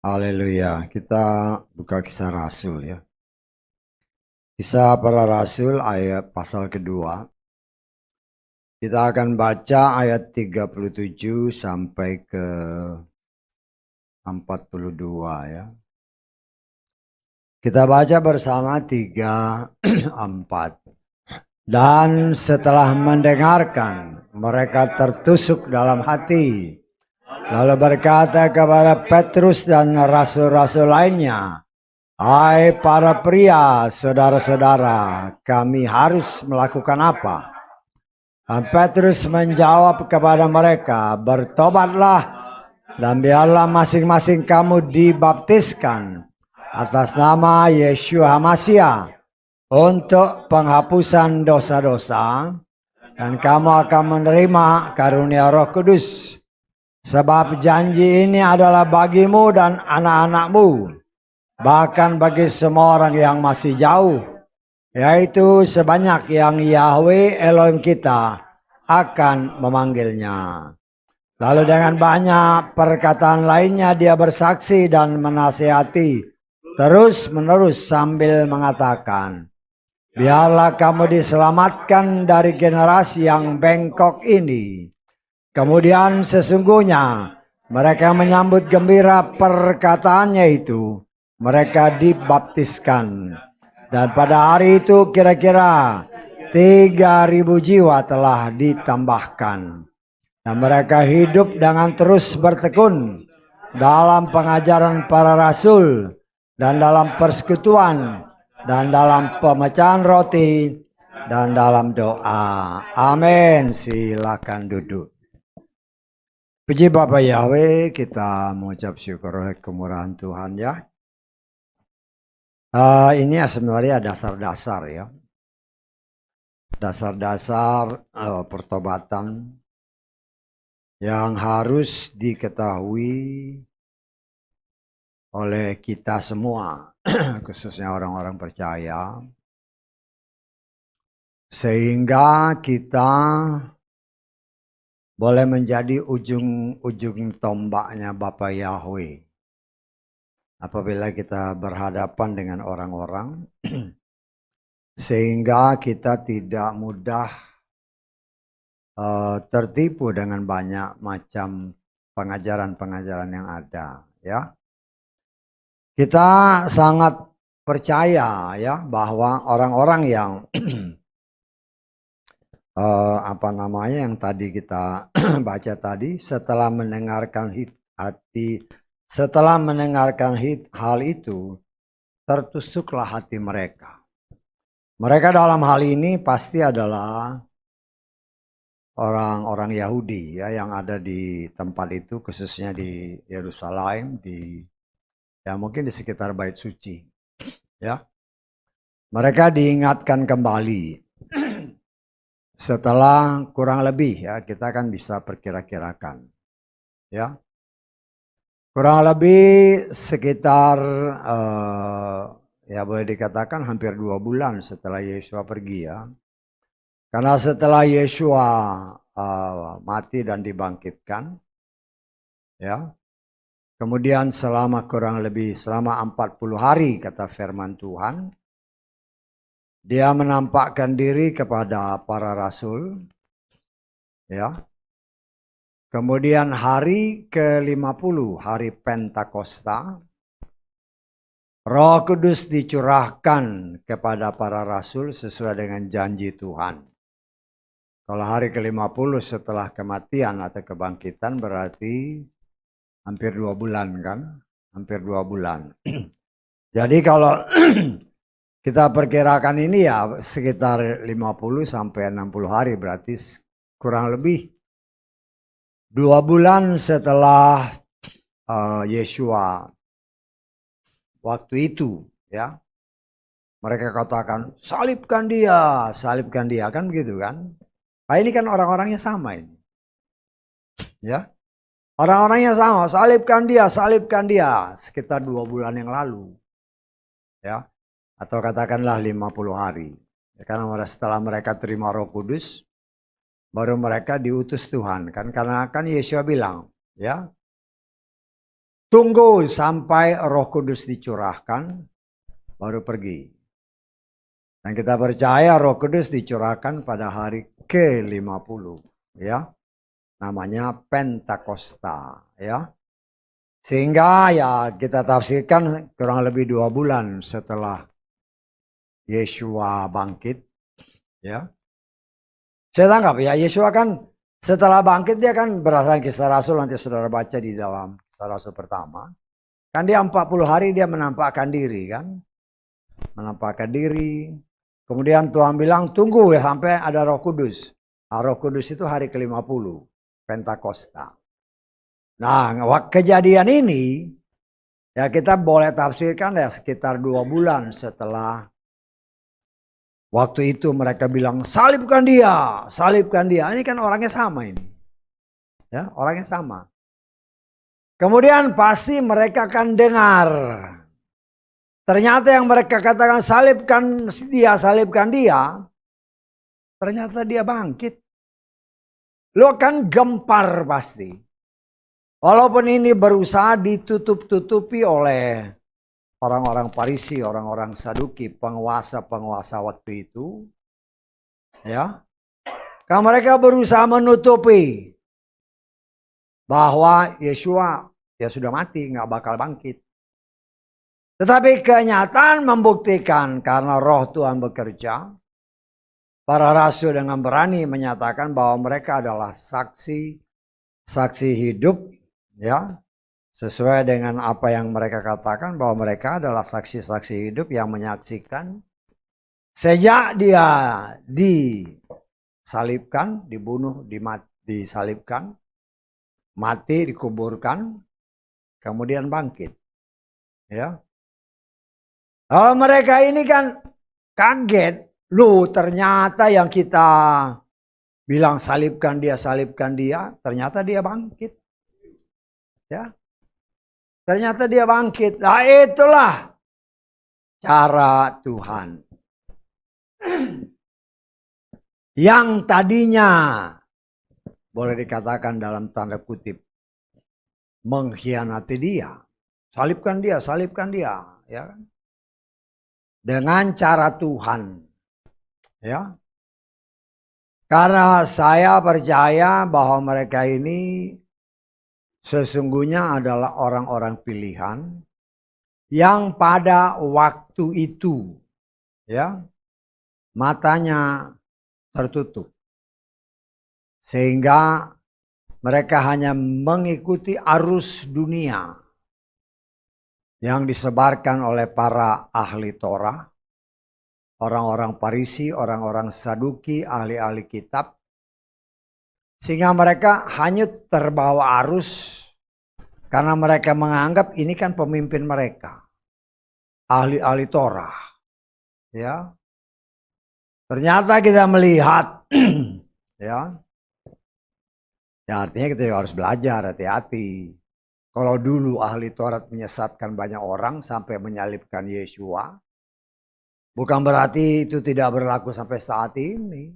Haleluya, kita buka kisah Rasul ya. Kisah para Rasul ayat pasal kedua. Kita akan baca ayat 37 sampai ke 42 ya. Kita baca bersama 3, 4. Dan setelah mendengarkan, mereka tertusuk dalam hati. Lalu berkata kepada Petrus dan rasul-rasul lainnya, "Hai para pria, saudara-saudara, kami harus melakukan apa?" Dan Petrus menjawab kepada mereka, "Bertobatlah dan biarlah masing-masing kamu dibaptiskan atas nama Yesus Hamasiah untuk penghapusan dosa-dosa, dan kamu akan menerima karunia Roh Kudus. Sebab janji ini adalah bagimu dan anak-anakmu, bahkan bagi semua orang yang masih jauh, yaitu sebanyak yang Yahweh Elohim kita akan memanggilnya." Lalu dengan banyak perkataan lainnya dia bersaksi dan menasihati terus-menerus sambil mengatakan, "Biarlah kamu diselamatkan dari generasi yang bengkok ini." Kemudian sesungguhnya mereka menyambut gembira perkataannya itu, mereka dibaptiskan. Dan pada hari itu kira-kira 3.000 jiwa telah ditambahkan. Dan mereka hidup dengan terus bertekun dalam pengajaran para rasul dan dalam persekutuan dan dalam pemecahan roti dan dalam doa. Amin. Silakan duduk. Puji Bapa Yahweh, kita mengucap syukur oleh kemurahan Tuhan ya. Ini sebenarnya dasar-dasar ya. Dasar-dasar pertobatan yang harus diketahui oleh kita semua, khususnya orang-orang percaya, sehingga kita boleh menjadi ujung tombaknya Bapa Yahweh apabila kita berhadapan dengan orang-orang, sehingga kita tidak mudah tertipu dengan banyak macam pengajaran-pengajaran yang ada ya. Kita sangat percaya ya bahwa orang-orang yang yang tadi kita baca tadi, setelah mendengarkan hal itu, tertusuklah hati mereka. Mereka dalam hal ini pasti adalah orang-orang Yahudi ya yang ada di tempat itu, khususnya di Yerusalem, mungkin di sekitar Bait Suci ya. Mereka diingatkan kembali setelah kurang lebih ya, kita kan bisa perkira-kirakan ya, kurang lebih sekitar boleh dikatakan hampir 2 bulan setelah Yesua pergi ya. Karena setelah Yesua mati dan dibangkitkan ya, kemudian selama 40 hari kata firman Tuhan, dia menampakkan diri kepada para rasul ya. Kemudian hari ke-50, hari Pentakosta, Roh Kudus dicurahkan kepada para rasul sesuai dengan janji Tuhan. Kalau hari ke-50 setelah kematian atau kebangkitan berarti hampir 2 bulan kan? Hampir 2 bulan. Jadi kalau kita perkirakan ini ya sekitar 50 sampai 60 hari, berarti kurang lebih 2 bulan setelah Yesua waktu itu ya. Mereka katakan salibkan dia kan begitu kan. Nah, ini kan orang-orangnya sama ini. Ya. Orang-orangnya sama, salibkan dia sekitar 2 bulan yang lalu. Ya. Atau katakanlah 50 hari. Ya, karena setelah mereka terima Roh Kudus, baru mereka diutus Tuhan kan, karena kan Yesua bilang ya, tunggu sampai Roh Kudus dicurahkan baru pergi. Dan kita percaya Roh Kudus dicurahkan pada hari ke-50 ya. Namanya Pentakosta ya. Sehingga ya kita tafsirkan kurang lebih 2 bulan setelah Yesua bangkit ya. Saya tangkap ya, Yesua kan setelah bangkit dia kan berasal Kisah Rasul, nanti saudara baca di dalam Kisah Rasul pertama. Kan dia 40 hari dia menampakkan diri kan. Menampakkan diri. Kemudian Tuhan bilang tunggu ya sampai ada Roh Kudus. Nah, Roh Kudus itu hari ke-50, Pentakosta. Nah, kejadian ini ya kita boleh tafsirkan ya sekitar 2 bulan setelah waktu itu mereka bilang salibkan dia, salibkan dia. Ini kan orangnya sama ini. Ya, orangnya sama. Kemudian pasti mereka akan dengar. Ternyata yang mereka katakan salibkan dia, ternyata dia bangkit. Lo kan gempar pasti. Walaupun ini berusaha ditutup-tutupi oleh orang-orang Farisi, orang-orang Saduki, penguasa-penguasa waktu itu. Ya. Karena mereka berusaha menutupi bahwa Yesua ya sudah mati, nggak bakal bangkit. Tetapi kenyataan membuktikan karena Roh Tuhan bekerja, para rasul dengan berani menyatakan bahwa mereka adalah saksi hidup, ya, sesuai dengan apa yang mereka katakan bahwa mereka adalah saksi-saksi hidup yang menyaksikan sejak dia disalibkan, dibunuh, disalibkan, mati, dikuburkan, kemudian bangkit, ya. Mereka ini kan kaget, lu ternyata yang kita bilang salibkan dia, ternyata dia bangkit. Ya. Ternyata dia bangkit. Nah, itulah cara Tuhan. Yang tadinya boleh dikatakan dalam tanda kutip mengkhianati dia. Salibkan dia, ya kan? Dengan cara Tuhan, ya. Karena saya percaya bahwa mereka ini sesungguhnya adalah orang-orang pilihan yang pada waktu itu, ya, matanya tertutup, sehingga mereka hanya mengikuti arus dunia yang disebarkan oleh para ahli Torah, orang-orang Farisi, orang-orang Saduki, ahli-ahli kitab. Sehingga mereka hanyut terbawa arus karena mereka menganggap ini kan pemimpin mereka. Ahli-ahli Torah. Ya. Ternyata kita melihat ya. Ya artinya kita harus belajar hati-hati. Kalau dulu ahli Taurat menyesatkan banyak orang sampai menyalibkan Yesua, bukan berarti itu tidak berlaku sampai saat ini.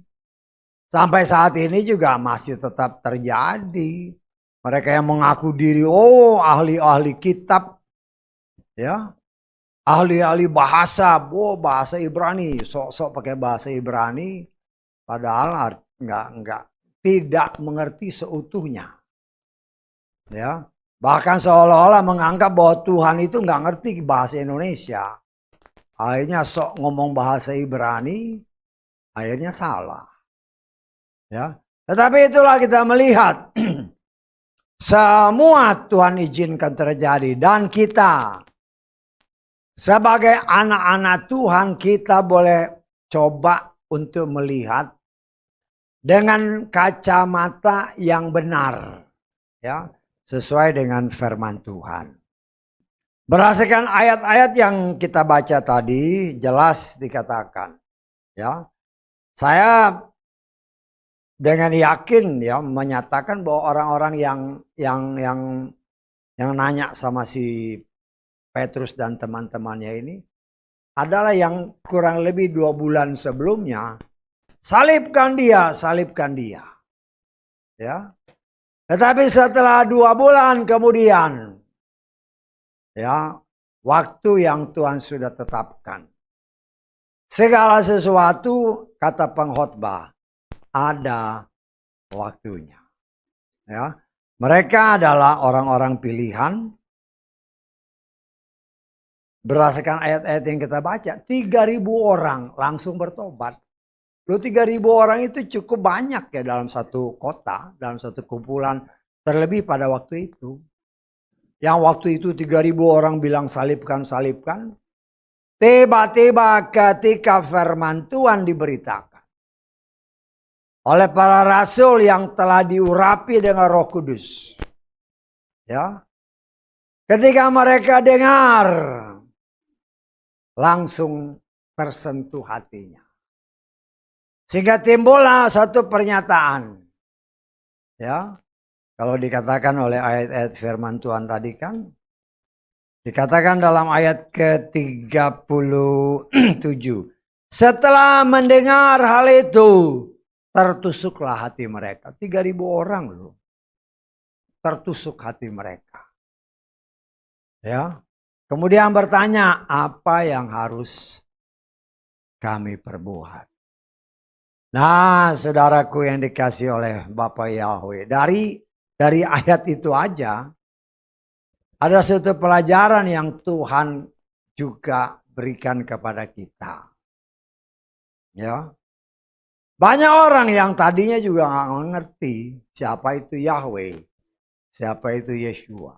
Sampai saat ini juga masih tetap terjadi. Mereka yang mengaku diri, oh ahli-ahli kitab, ya, ahli-ahli bahasa, oh bahasa Ibrani, sok-sok pakai bahasa Ibrani, padahal tidak mengerti seutuhnya, ya. Bahkan seolah-olah menganggap bahwa Tuhan itu nggak ngerti bahasa Indonesia. Akhirnya sok ngomong bahasa Ibrani, akhirnya salah. Ya, tetapi itulah kita melihat semua Tuhan izinkan terjadi dan kita sebagai anak-anak Tuhan kita boleh coba untuk melihat dengan kacamata yang benar, ya. Sesuai dengan firman Tuhan. Berdasarkan ayat-ayat yang kita baca tadi jelas dikatakan, ya. Saya dengan yakin ya menyatakan bahwa orang-orang yang nanya sama si Petrus dan teman-temannya ini adalah yang kurang lebih 2 bulan sebelumnya salibkan dia, salibkan dia. Ya. Tetapi setelah 2 bulan kemudian, ya, waktu yang Tuhan sudah tetapkan. Segala sesuatu, kata pengkhotbah, ada waktunya. Ya. Mereka adalah orang-orang pilihan. Berdasarkan ayat-ayat yang kita baca, 3.000 orang langsung bertobat. Loh 3.000 orang itu cukup banyak ya dalam satu kota, dalam satu kumpulan, terlebih pada waktu itu. Yang waktu itu 3.000 orang bilang salibkan, salibkan. Tiba-tiba ketika firman Tuhan diberitakan oleh para rasul yang telah diurapi dengan Roh Kudus. Ya. Ketika mereka dengar, langsung tersentuh hatinya. Sehingga timbullah satu pernyataan. Ya. Kalau dikatakan oleh ayat-ayat firman Tuhan tadi kan, dikatakan dalam ayat ke-37. Setelah mendengar hal itu, tertusuklah hati mereka. 3.000 orang loh. Tertusuk hati mereka. Ya. Kemudian bertanya, apa yang harus kami perbuat? Nah, saudaraku yang dikasih oleh Bapak Yahweh, dari ayat itu aja ada suatu pelajaran yang Tuhan juga berikan kepada kita. Ya. Banyak orang yang tadinya juga nggak mengerti siapa itu Yahweh, siapa itu Yeshua.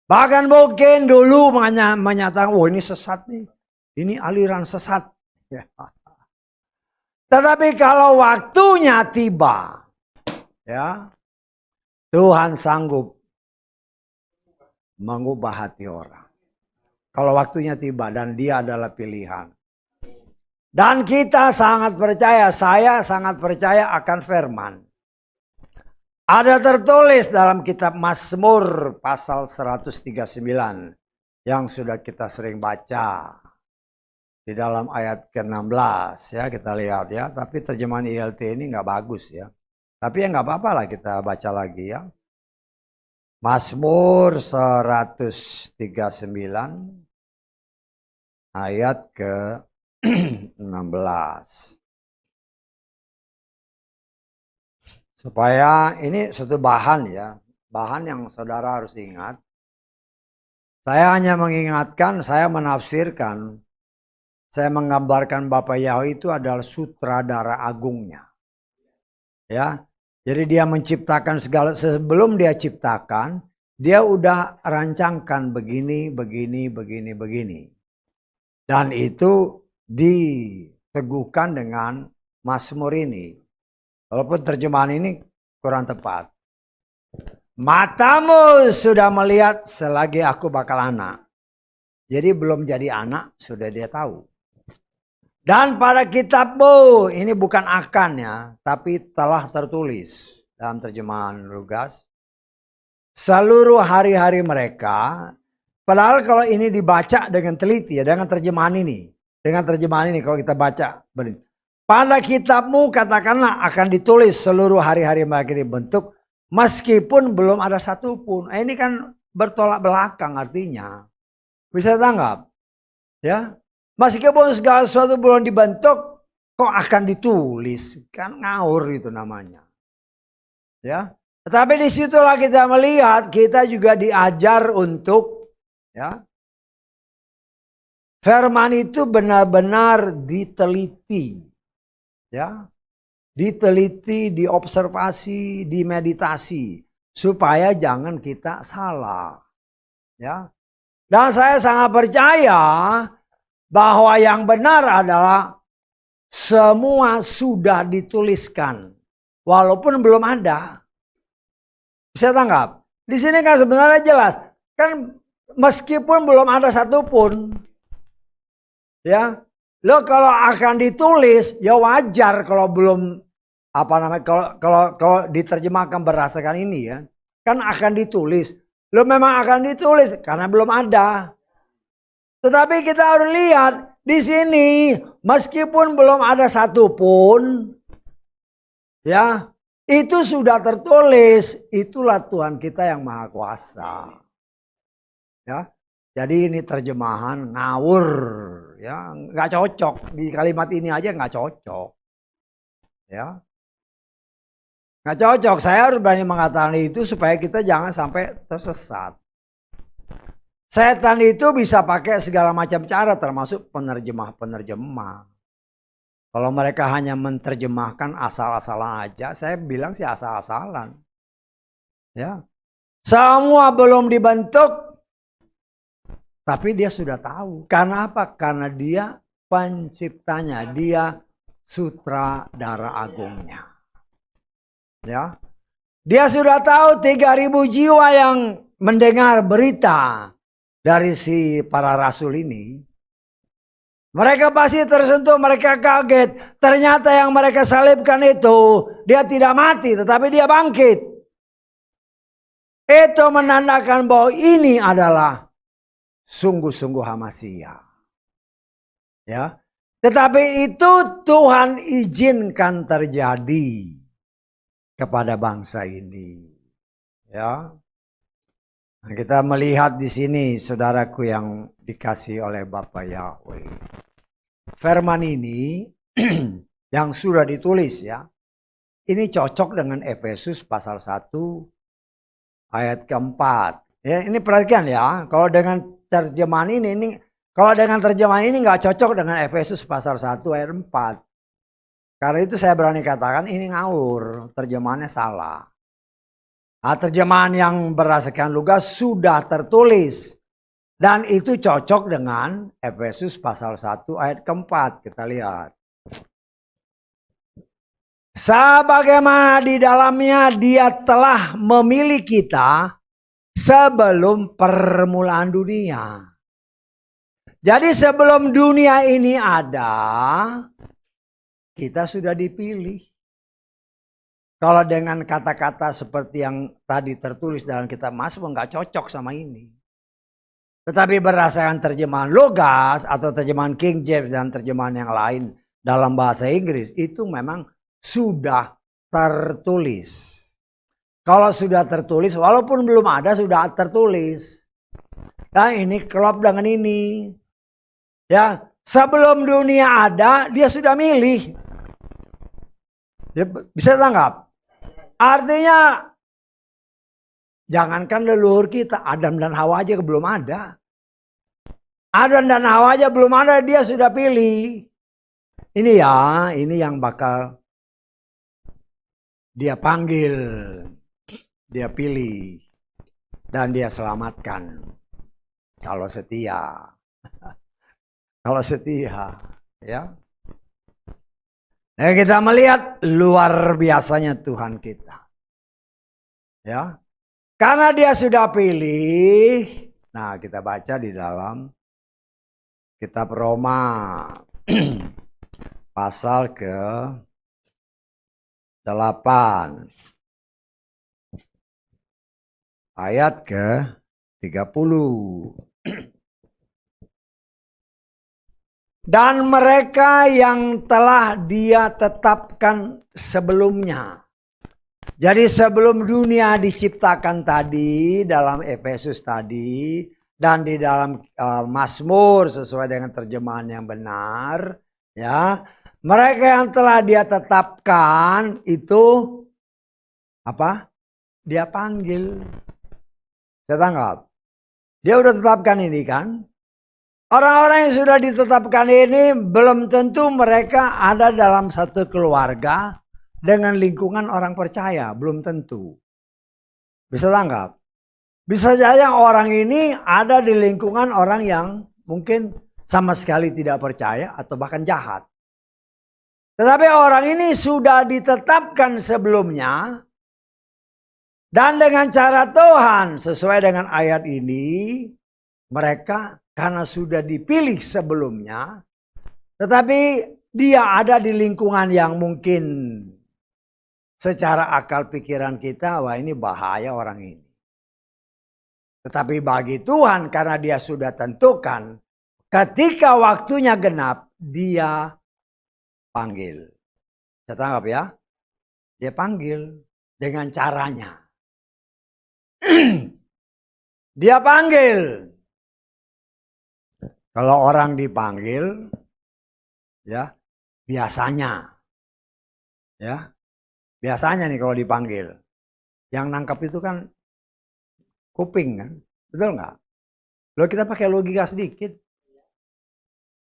Bahkan mungkin dulu menyatakan, oh ini sesat nih, ini aliran sesat. Ya. Tetapi kalau waktunya tiba, ya, Tuhan sanggup mengubah hati orang. Kalau waktunya tiba dan dia adalah pilihan. Dan kita sangat percaya, saya sangat percaya akan firman. Ada tertulis dalam kitab Mazmur pasal 139 yang sudah kita sering baca. Di dalam ayat ke-16 ya kita lihat ya. Tapi terjemahan ILT ini nggak bagus ya. Tapi ya nggak apa-apa lah kita baca lagi ya. Mazmur 139 ayat ke-16. Supaya ini satu bahan ya. Bahan yang saudara harus ingat. Saya hanya mengingatkan, saya menafsirkan. Saya menggambarkan Bapak Yahweh itu adalah sutradara agungnya. Ya. Jadi dia menciptakan segala, sebelum dia ciptakan, dia udah rancangkan begini, begini, begini, begini. Dan itu diteguhkan dengan Mazmur ini. Walaupun terjemahan ini kurang tepat. Matamu sudah melihat selagi aku bakal anak. Jadi belum jadi anak sudah dia tahu. Dan pada kitabmu, ini bukan akan ya, tapi telah tertulis dalam terjemahan Lugas. Seluruh hari-hari mereka, padahal kalau ini dibaca dengan teliti ya, dengan terjemahan ini. Dengan terjemahan ini kalau kita baca. Pada kitabmu katakanlah akan ditulis seluruh hari-hari mereka dibentuk, meskipun belum ada satupun. Ini kan bertolak belakang artinya. Bisa tanggap? Ya. Meskipun segala sesuatu belum dibentuk, kok akan ditulis? Kan ngawur itu namanya. Ya. Tetapi disitulah kita melihat, kita juga diajar untuk, ya, firman itu benar-benar diteliti. Ya. Diteliti, diobservasi, dimeditasi. Supaya jangan kita salah. Ya. Dan saya sangat percaya bahwa yang benar adalah semua sudah dituliskan. Walaupun belum ada. Bisa tanggap? Di sini kan sebenarnya jelas. Kan meskipun belum ada satupun. Ya. Lo kalau akan ditulis ya wajar kalau belum apa namanya kalau diterjemahkan berdasarkan ini ya. Kan akan ditulis. Lo memang akan ditulis karena belum ada. Tetapi kita harus lihat di sini meskipun belum ada satupun, ya Itu sudah tertulis, itulah Tuhan kita yang Maha Kuasa. Ya. Jadi ini terjemahan ngawur, ya, nggak cocok di kalimat ini aja nggak cocok, ya, nggak cocok. Saya harus berani mengatakan itu supaya kita jangan sampai tersesat. Setan itu bisa pakai segala macam cara, termasuk penerjemah-penerjemah. Kalau mereka hanya menerjemahkan asal-asalan aja, saya bilang sih asal-asalan. Ya, semua belum dibentuk, tapi dia sudah tahu. Karena apa? Karena dia penciptanya, dia sutradara agungnya. Ya, dia sudah tahu 3.000 jiwa yang mendengar berita dari si para rasul ini. Mereka pasti tersentuh, mereka kaget. Ternyata yang mereka salibkan itu, dia tidak mati tetapi dia bangkit. Itu menandakan bahwa ini adalah sungguh-sungguh Hamasia. Ya. Tetapi itu Tuhan izinkan terjadi kepada bangsa ini. Ya. Nah, kita melihat di sini saudaraku yang dikasih oleh Bapak Yahweh. Firman ini yang sudah ditulis ya. Ini cocok dengan Efesus pasal 1 ayat keempat. Ya, ini perhatikan ya. Kalau dengan terjemahan ini kalau dengan terjemahan ini nggak cocok dengan Efesus pasal 1 ayat 4. Karena itu saya berani katakan ini ngawur, terjemahannya salah. Nah, terjemahan yang berdasarkan Lukas sudah tertulis. Dan itu cocok dengan Efesus pasal 1 ayat keempat. Kita lihat. Sebagaimana di dalamnya dia telah memilih kita sebelum permulaan dunia. Jadi sebelum dunia ini ada, kita sudah dipilih. Kalau dengan kata-kata seperti yang tadi tertulis dalam kitab Mazmur nggak cocok sama ini. Tetapi berdasarkan terjemahan Lukas atau terjemahan King James dan terjemahan yang lain dalam bahasa Inggris itu memang sudah tertulis. Kalau sudah tertulis walaupun belum ada sudah tertulis. Nah ini klop dengan ini. Ya, sebelum dunia ada dia sudah milih. Ya, bisa tangkap? Artinya jangankan leluhur kita, Adam dan Hawa aja belum ada. Adam dan Hawa aja belum ada, dia sudah pilih. Ini ya, ini yang bakal dia panggil, dia pilih, dan dia selamatkan. Kalau setia. Kalau setia, ya. Nah, kita melihat luar biasanya Tuhan kita. Ya. Karena dia sudah pilih. Nah, kita baca di dalam kitab Roma pasal ke-8 ayat ke-30. Dan mereka yang telah dia tetapkan sebelumnya. Jadi sebelum dunia diciptakan tadi dalam Efesus tadi dan di dalam Mazmur sesuai dengan terjemahan yang benar, ya. Mereka yang telah dia tetapkan itu apa? Dia panggil. Saya tangkap. Dia udah tetapkan ini kan? Orang-orang yang sudah ditetapkan ini belum tentu mereka ada dalam satu keluarga dengan lingkungan orang percaya. Belum tentu. Bisa tangkap? Bisa saja orang ini ada di lingkungan orang yang mungkin sama sekali tidak percaya atau bahkan jahat. Tetapi orang ini sudah ditetapkan sebelumnya. Dan dengan cara Tuhan sesuai dengan ayat ini. Mereka karena sudah dipilih sebelumnya, tetapi dia ada di lingkungan yang mungkin secara akal pikiran kita, wah ini bahaya orang ini. Tetapi bagi Tuhan karena dia sudah tentukan, ketika waktunya genap, dia panggil. Saya tangkap ya. Dia panggil dengan caranya. Dia panggil. Kalau orang dipanggil, ya biasanya, nih kalau dipanggil, yang nangkap itu kan kuping kan, betul nggak? Lo kita pakai logika sedikit.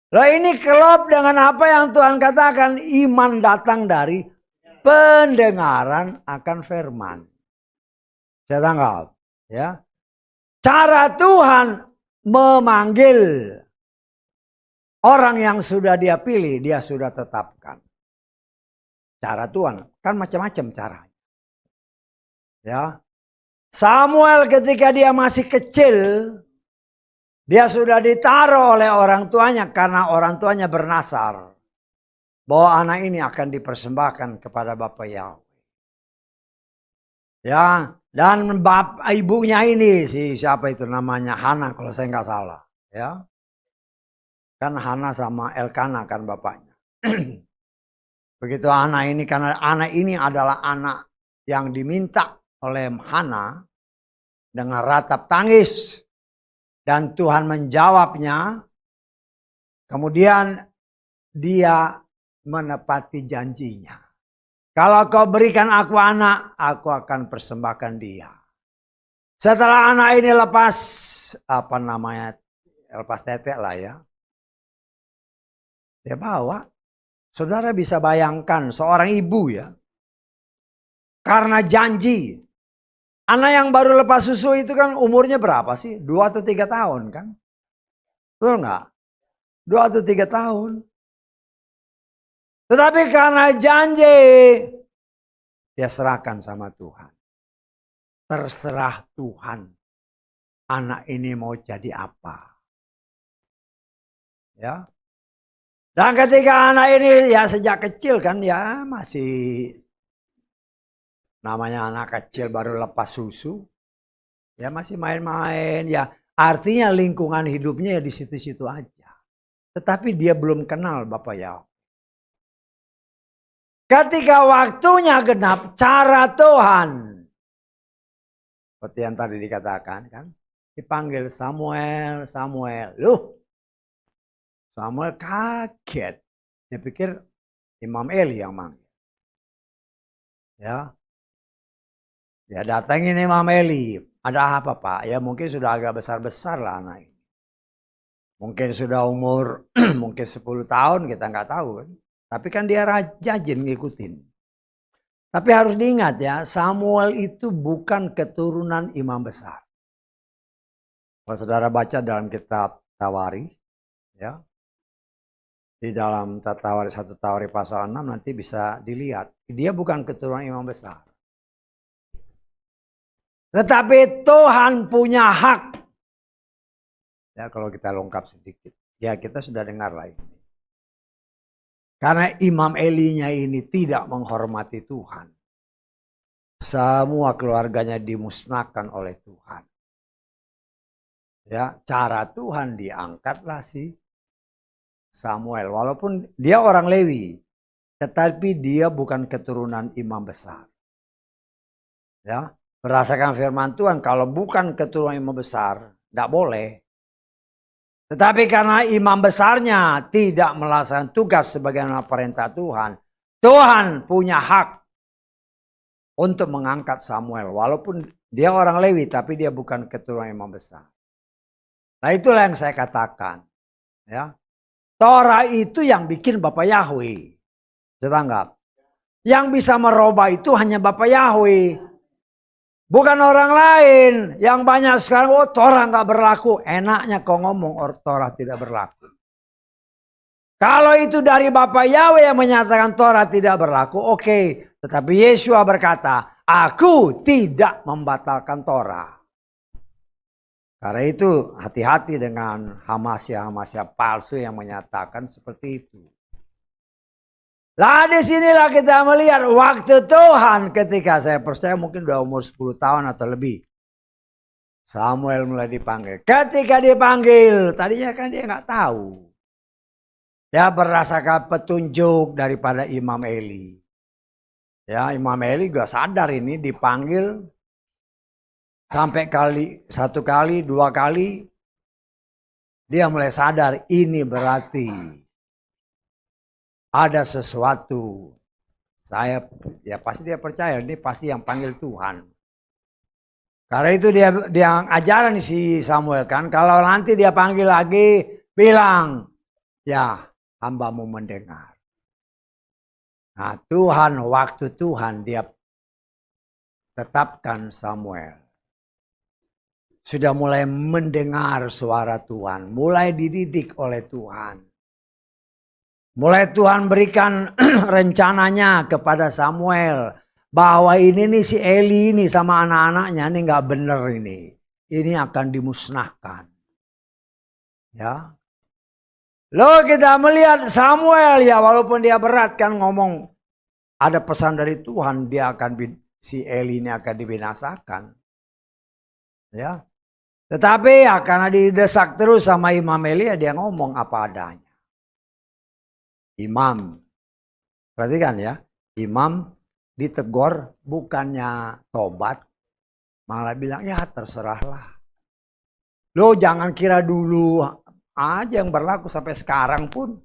Lo ini kelop dengan apa yang Tuhan katakan, iman datang dari pendengaran akan firman. Saya tangkap, ya. Cara Tuhan memanggil orang yang sudah dia pilih, dia sudah tetapkan. Cara Tuhan kan macam-macam caranya. Ya. Samuel ketika dia masih kecil, dia sudah ditaruh oleh orang tuanya karena orang tuanya bernasar bahwa anak ini akan dipersembahkan kepada Bapa Yahweh. Ya, dan ibunya ini siapa itu namanya, Hana kalau saya nggak salah, ya. Kan Hana sama Elkana kan bapaknya. Begitu anak ini, karena anak ini adalah anak yang diminta oleh Hana dengan ratap tangis dan Tuhan menjawabnya. Kemudian dia menepati janjinya. Kalau kau berikan aku anak, aku akan persembahkan dia. Setelah anak ini lepas lepas tetek lah ya. Dia bawa. Saudara bisa bayangkan seorang ibu ya. Karena janji. Anak yang baru lepas susu itu kan umurnya berapa sih? 2 atau 3 tahun kan? Betul nggak? 2 atau 3 tahun. Tetapi karena janji, dia serahkan sama Tuhan. Terserah Tuhan, anak ini mau jadi apa. Ya. Dan ketika anak ini ya sejak kecil kan ya masih, namanya anak kecil baru lepas susu, ya masih main-main, ya artinya lingkungan hidupnya ya di situ-situ aja. Tetapi dia belum kenal Bapa Yahweh. Ketika waktunya genap, cara Tuhan, seperti yang tadi dikatakan kan, dipanggil Samuel, Samuel. Loh, Samuel kaget. Dia pikir Imam Eli yang manggil. Ya. Dia datangin Imam Eli. Ada apa Pak? Ya mungkin sudah agak besar-besar lah anak ini. Mungkin sudah umur mungkin 10 tahun, kita nggak tahu kan. Tapi kan dia rajin ngikutin. Tapi harus diingat ya, Samuel itu bukan keturunan imam besar. Kalau saudara baca dalam kitab Tawari, ya, di dalam Tawari 1 Tawari pasal 6 nanti bisa dilihat. Dia bukan keturunan imam besar. Tetapi Tuhan punya hak. Ya kalau kita lengkap sedikit. Ya kita sudah dengar lah ini. Karena Imam Elinya ini tidak menghormati Tuhan. Semua keluarganya dimusnahkan oleh Tuhan. Ya, cara Tuhan diangkatlah si Samuel. Walaupun dia orang Lewi, tetapi dia bukan keturunan imam besar. Ya, berdasarkan firman Tuhan, kalau bukan keturunan imam besar, tidak boleh. Tetapi karena imam besarnya tidak melaksanakan tugas sebagaimana perintah Tuhan, Tuhan punya hak untuk mengangkat Samuel. Walaupun dia orang Lewi, tapi dia bukan keturunan imam besar. Nah itulah yang saya katakan. Ya. Torah itu yang bikin Bapa Yahweh. Saya tanggap. Yang bisa merubah itu hanya Bapa Yahweh. Bukan orang lain. Yang banyak sekarang, oh Torah nggak berlaku. Enaknya kau ngomong Torah tidak berlaku. Kalau itu dari Bapa Yahweh yang menyatakan Torah tidak berlaku, oke. Tetapi Yesua berkata, aku tidak membatalkan Torah. Karena itu hati-hati dengan hamasya-hamasya palsu yang menyatakan seperti itu. Lah disinilah kita melihat waktu Tuhan ketika saya percaya mungkin udah umur 10 tahun atau lebih. Samuel mulai dipanggil. Ketika dipanggil, tadinya kan dia nggak tahu. Dia berdasarkan petunjuk daripada Imam Eli. Ya, Imam Eli juga sadar ini dipanggil sampai satu kali, dua kali, dia mulai sadar ini berarti ada sesuatu. Ya pasti dia percaya ini pasti yang panggil Tuhan. Karena itu dia ajaran si Samuel kan, kalau nanti dia panggil lagi, bilang, ya hambamu mendengar. Nah Tuhan, waktu Tuhan dia tetapkan Samuel. Sudah mulai mendengar suara Tuhan, mulai dididik oleh Tuhan. Mulai Tuhan berikan rencananya kepada Samuel. Bahwa ini nih si Eli ini sama anak-anaknya ini gak bener ini. Ini akan dimusnahkan. Ya. Loh kita melihat Samuel ya walaupun dia berat kan ngomong. Ada pesan dari Tuhan dia akan si Eli ini akan dibinasakan. Ya. Tetapi ya karena didesak terus sama Imam Eli ya dia ngomong apa adanya. Imam. Perhatikan ya. Imam ditegur bukannya tobat. Malah bilang ya terserahlah. Lo jangan kira dulu aja yang berlaku sampai sekarang pun.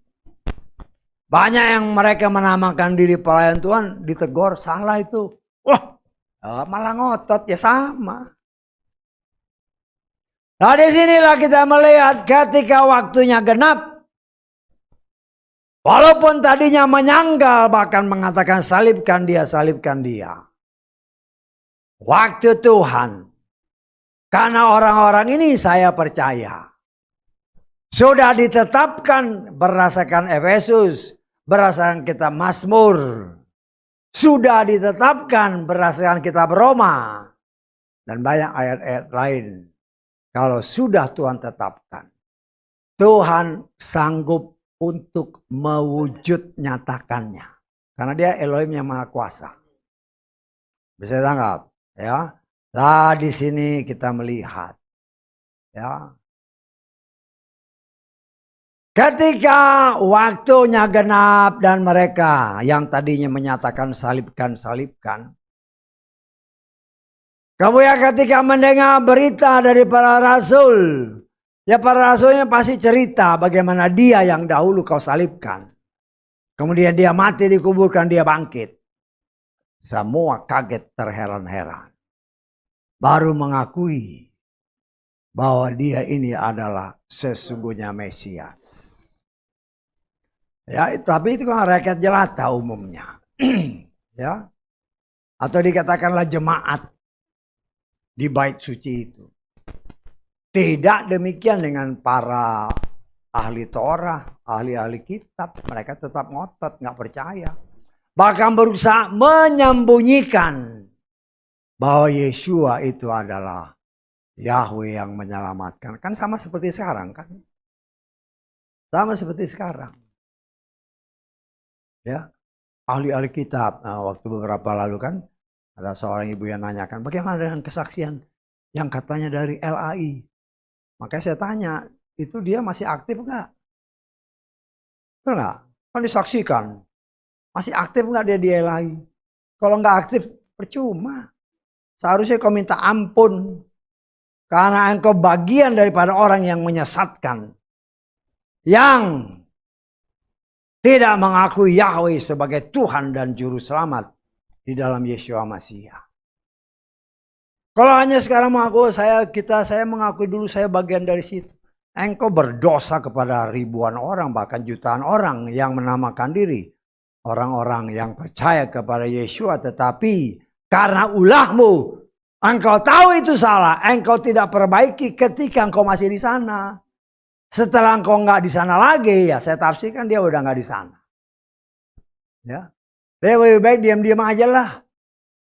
Banyak yang mereka menamakan diri pelayan Tuhan ditegur salah itu. Wah malah ngotot ya sama. Nah disinilah kita melihat ketika waktunya genap. Walaupun tadinya menyangkal bahkan mengatakan salibkan dia, salibkan dia. Waktu Tuhan. Karena orang-orang ini saya percaya. Sudah ditetapkan berdasarkan Efesus. Berdasarkan kitab Mazmur. Sudah ditetapkan berdasarkan kitab Roma. Dan banyak ayat-ayat lain. Kalau sudah Tuhan tetapkan. Tuhan sanggup untuk mewujud nyatakannya. Karena dia Elohim yang Maha Kuasa. Bisa tangkap, ya. Lah di sini kita melihat, ya. Ketika waktunya genap dan mereka yang tadinya menyatakan salibkan, salibkan. Kemudian ketika mendengar berita dari para rasul. Ya para rasulnya pasti cerita bagaimana dia yang dahulu kau salibkan. Kemudian dia mati dikuburkan dia bangkit. Semua kaget terheran-heran. Baru mengakui bahwa dia ini adalah sesungguhnya Mesias. Ya tapi itu kan rakyat jelata umumnya. Ya. Atau dikatakanlah jemaat di bait suci itu. Tidak demikian dengan para ahli Torah, ahli-ahli kitab. Mereka tetap ngotot, nggak percaya. Bahkan berusaha menyembunyikan bahwa Yeshua itu adalah Yahweh yang menyelamatkan. Kan sama seperti sekarang kan. Sama seperti sekarang. Ya, ahli-ahli kitab. Nah, waktu beberapa lalu kan ada seorang ibu yang nanyakan bagaimana dengan kesaksian yang katanya dari LAI. Makanya saya tanya, itu dia masih aktif enggak? Betul enggak? Kan disaksikan. Masih aktif enggak dia di LAI? Kalau enggak aktif, percuma. Seharusnya kau minta ampun. Karena engkau bagian daripada orang yang menyesatkan. Yang tidak mengakui Yahweh sebagai Tuhan dan Juru Selamat di dalam Yeshua Masiah. Kalau hanya sekarang mengaku saya mengakui dulu saya bagian dari situ. Engkau berdosa kepada ribuan orang bahkan jutaan orang yang menamakan diri. Orang-orang yang percaya kepada Yeshua tetapi karena ulahmu engkau tahu itu salah. Engkau tidak perbaiki ketika engkau masih di sana. Setelah engkau nggak di sana lagi ya saya tafsirkan dia udah nggak di sana. Ya, dia lebih baik diam-diam aja lah.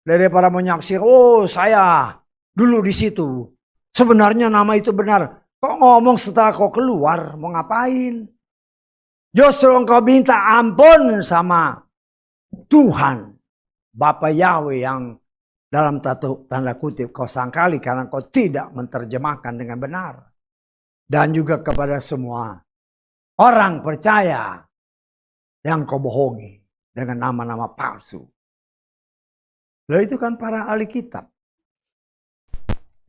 Daripada menyaksikan, oh saya dulu di situ. Sebenarnya nama itu benar. Kok ngomong setelah kau keluar, mau ngapain? Justru engkau minta ampun sama Tuhan. Bapa Yahweh yang dalam tanda kutip kau sangkali karena kau tidak menerjemahkan dengan benar. Dan juga kepada semua orang percaya yang kau bohongi dengan nama-nama palsu. Loh itu kan para ahli kitab.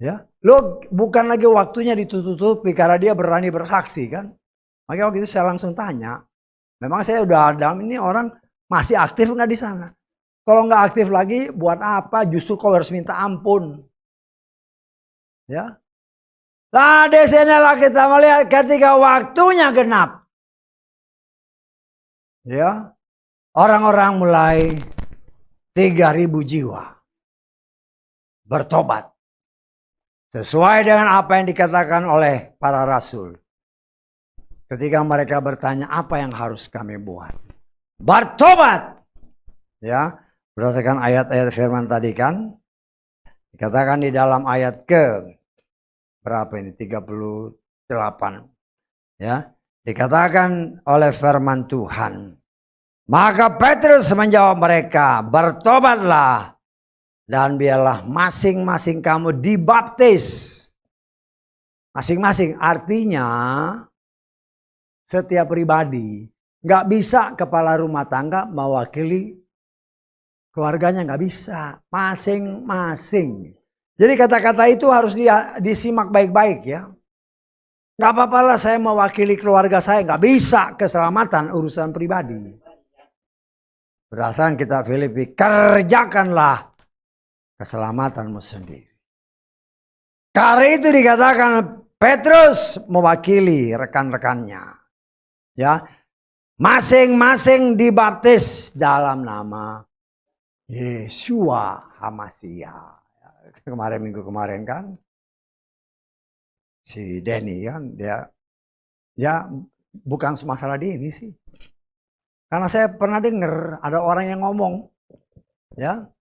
Ya, lo bukan lagi waktunya ditutupi karena dia berani bersaksi kan. Makanya waktu itu saya langsung tanya, memang saya udah ada ini orang masih aktif nggak di sana? Kalau nggak aktif lagi, buat apa? Justru kau harus minta ampun. Ya, nah di sinilah kita melihat ketika waktunya genap. Ya, orang-orang mulai 3.000 jiwa bertobat. Sesuai dengan apa yang dikatakan oleh para rasul. Ketika mereka bertanya apa yang harus kami buat. Bertobat. Ya, berdasarkan ayat-ayat firman tadi kan. Dikatakan di dalam ayat ke berapa ini? 38. Ya, dikatakan oleh firman Tuhan. Maka Petrus menjawab mereka, bertobatlah. Dan biarlah masing-masing kamu dibaptis. Masing-masing artinya setiap pribadi. Nggak bisa kepala rumah tangga mewakili keluarganya, nggak bisa. Masing-masing. Jadi kata-kata itu harus disimak baik-baik ya. Nggak apa-apa lah saya mewakili keluarga saya. Nggak bisa, keselamatan urusan pribadi. Berdasarkan kitab Filipi, kerjakanlah keselamatanmu sendiri. Karena itu dikatakan Petrus mewakili rekan-rekannya. Ya, masing-masing dibaptis dalam nama Yeshua HaMashiach. Kemarin minggu kemarin kan si Denny kan dia ya bukan masalah dia ini sih. Karena saya pernah dengar ada orang yang ngomong ya.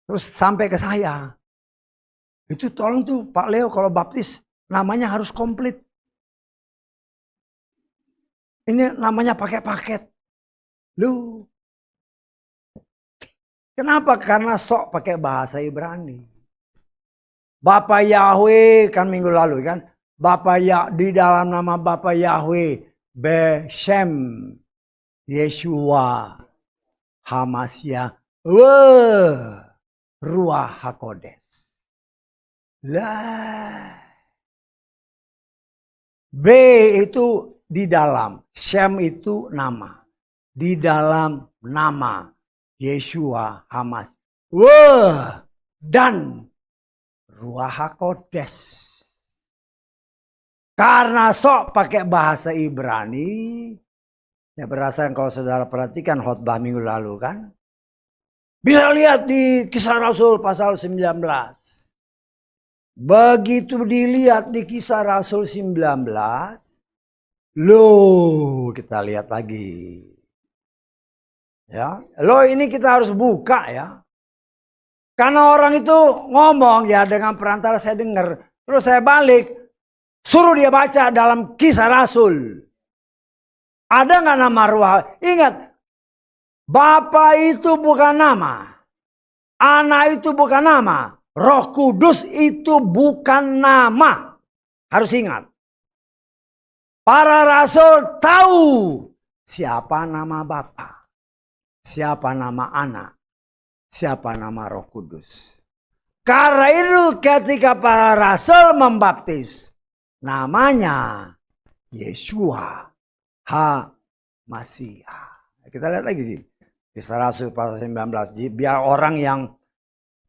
Terus sampai ke saya. Itu tolong tuh Pak Leo kalau baptis namanya harus komplit. Ini namanya pakai paket. Lu. Kenapa? Karena sok pakai bahasa Ibrani. Bapak Yahweh kan minggu lalu kan. Bapak ya di dalam nama Bapak Yahweh Beshem Yeshua HaMashiach. Ruah HaKodes. Lah. B itu di dalam. Shem itu nama. Di dalam nama. Yeshua HaMashiach. Dan Ruah HaKodes. Karena sok pakai bahasa Ibrani. Ya berdasarkan kalau saudara perhatikan khotbah minggu lalu kan. Bisa lihat di Kisah Rasul pasal 19. Begitu dilihat di Kisah Rasul 19. Loh kita lihat lagi. Ya, loh ini kita harus buka ya. Karena orang itu ngomong ya dengan perantara saya dengar. Terus saya balik. Suruh dia baca dalam Kisah Rasul. Ada nggak nama Ruah? Ingat. Bapa itu bukan nama. Anak itu bukan nama. Roh Kudus itu bukan nama. Harus ingat. Para rasul tahu siapa nama Bapa. Siapa nama anak. Siapa nama Roh Kudus. Karena itu ketika para rasul membaptis. Namanya Yeshua HaMashiach. Kita lihat lagi di Kisah Rasul pasal 19. Biar orang yang,